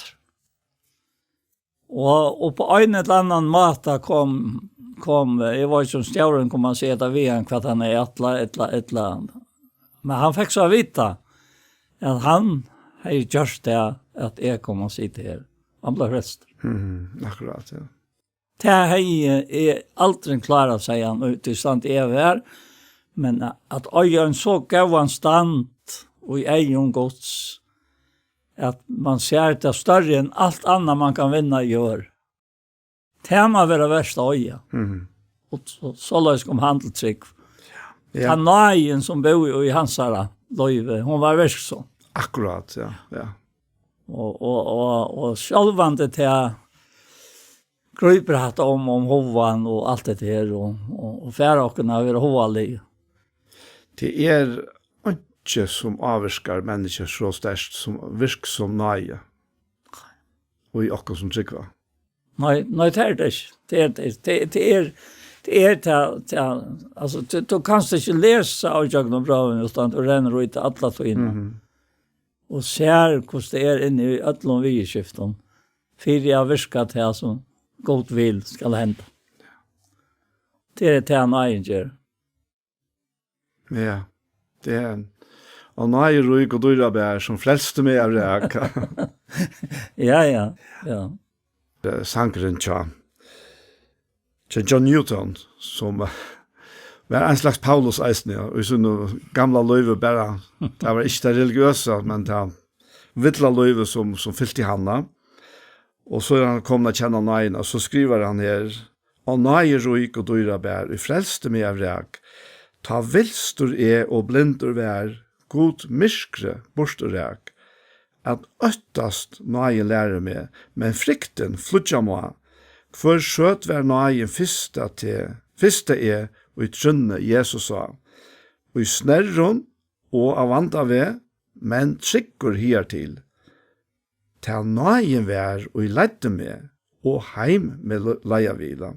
Speaker 2: Och på en eller annan mata kom jag var ju som stjärren kom man se vi han kvart han är ett land. Men han fick så vita att han har gjort det att jag kommer att sitta här. Han blev rest.
Speaker 1: Akkurat, ja.
Speaker 2: Det här är aldrig klara sig han ut i stand här. Men att öja en så gavan stand och i egen gods att man ser det större än allt annat man kan vinna gör. Det må vara värsta öja. Och så lös kom handeltryck. Kanajen som bor i Hansara löjve, hon var verksam.
Speaker 1: Akkurat, ja.
Speaker 2: Och självande till kryper hatt om hovan och allt det här och färråkarna över hovalig.
Speaker 1: Det är inte som avvirskar människor så störst som virk som nøye. Och i åkken som tryggva.
Speaker 2: Nej, det är det. Det är alltså du kan inte läsa av Jakob Braun utan du renner ut alla så in. Och ser hur det är inne i alla vigskiften. För jag viskar till som god vill ska hända. Det är det han äger.
Speaker 1: Ja, det är en och nøye røyk og dyrabær som frelste meg av ræka.
Speaker 2: Ja.
Speaker 1: Sankeren tja John Newton, som var en slags Paulus eisne, og i sånne gamla løyve bare, det var ikke det religiøse, men det vittla løyve som fyllt i handa. Og så er han kommet til å kjenne nøyene, og så skriver han her, og nøye røyk og dyrabær, i frelste meg av ræk, ta vilstur og blindur vær, god myskre borsturæk, at øttast nøye lærer meg, men frykten flutja må, for skjøt vær nøye fyrsta og i trunne Jesus sa, og i snerron og av andre ved, men tryggur hiertil, til nøye vær og i leidde meg, og heim med leiavila.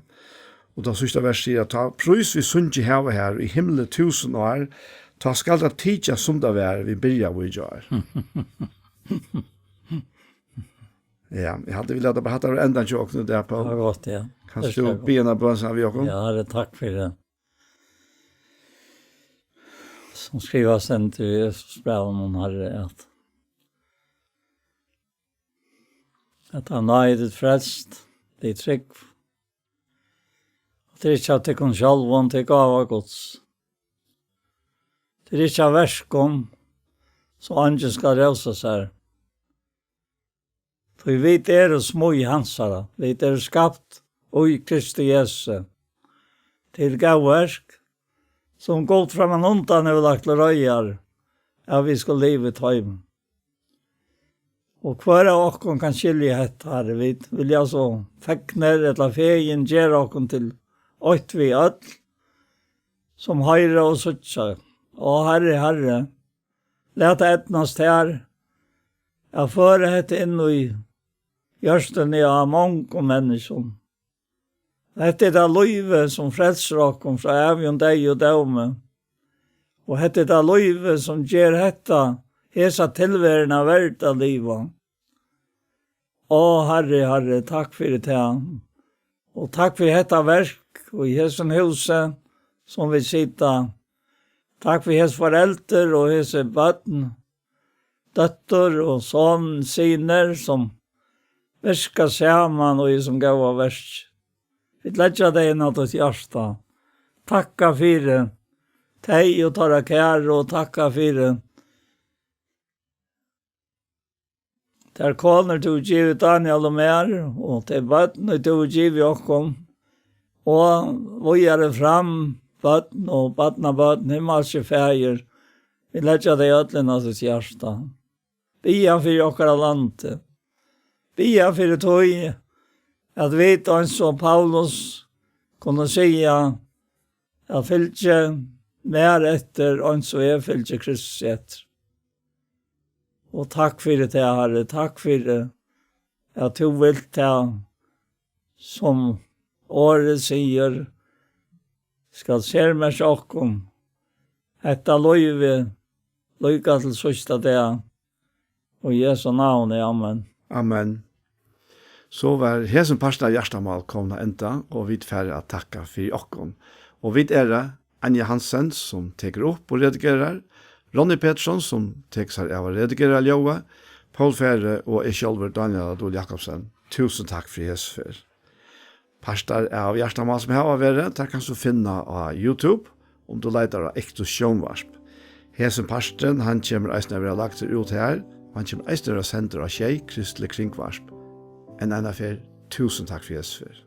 Speaker 1: Og da sørste vers sier at ta prøys vi sunnkje hava her i himmelen 1000 år, ta skal da tidja som det vær vi byrja vi gjør. Ja, jeg hadde vilja at det var enda tjåk nu der på.
Speaker 2: Det var godt, ja.
Speaker 1: Kanskje du bena bønsen av Jakob?
Speaker 2: Ja, det takk for det. Som skriver sen til Jesus brev om Herre at han er ditt frelst, det er trygg. Det er ikke at det kan sjalvån til gav av gods. Det er ikke av verskom, så andre skal røse seg. For vi vet små i hansara, vi er skapt og i Kristi Jesu. Til gav versk, som gått fram en undan og lagt røyar, vi skal leve tøym. Og hver av okken kan skilje hette her, vi vil jeg så fekner eller fegen gjøre okken til åt vi all, som høyre og suttja. Og Herre, let etnast her, jeg fører hette inn i gjørsten av mange mennesker. Hette det løyve som frelser okken fra evjen deg og døme. Og hette det løyve som gjør hette hesa tilværende verdt av livet. Å, Herre, takk for det her. Og takk for dette verk og i hessen huset som vi sitter. Takk for hese foreldre og hese bøtten, døtter og sånn siner som virker sammen og som gav av versk. Vi legger deg inn at ditt hjerte. Takka for det. Teg og tar kjær og takka for det. Der koner du giv Daniel og mer, og til bøtten du giv okkom. Og vi er fram bøtten og bøtten av bøtten, himmelske feir. Vi legger deg ødelen av ditt hjerte. Bia for okkara landet. Bia for tog, at vi og som Paulus kunne sige, at fylke mer etter, og så er fylke Kristus etter. Og takk for det, Herre. Takk for det. At du vil ta som året sier skal skjerme sjokken. Etta løyve, løyga til sørste det. Og Jesu navn er amen.
Speaker 1: Amen. Så var hesen parsta hjertemål komna enda, og vi færre at takka for okkon. Og vi Anja Hansen, som teker opp og redigerer, Ronny Pettersson, som teker seg av å redigere Ljoa, Paul Fære og jeg selv, Daniel Adol Jakobsen. Tusen takk for Jesus for. Pastor av hjertemål som har vært, der kan du finne av YouTube, om du leiter av ekte sjånvarsp. Hesen pastoren, han kommer eisne å være lagt ut her, og han kommer eisne å være sender av Kjei, Kristelig Kringvarsp. En annen fer, tusen takk for Jesus for.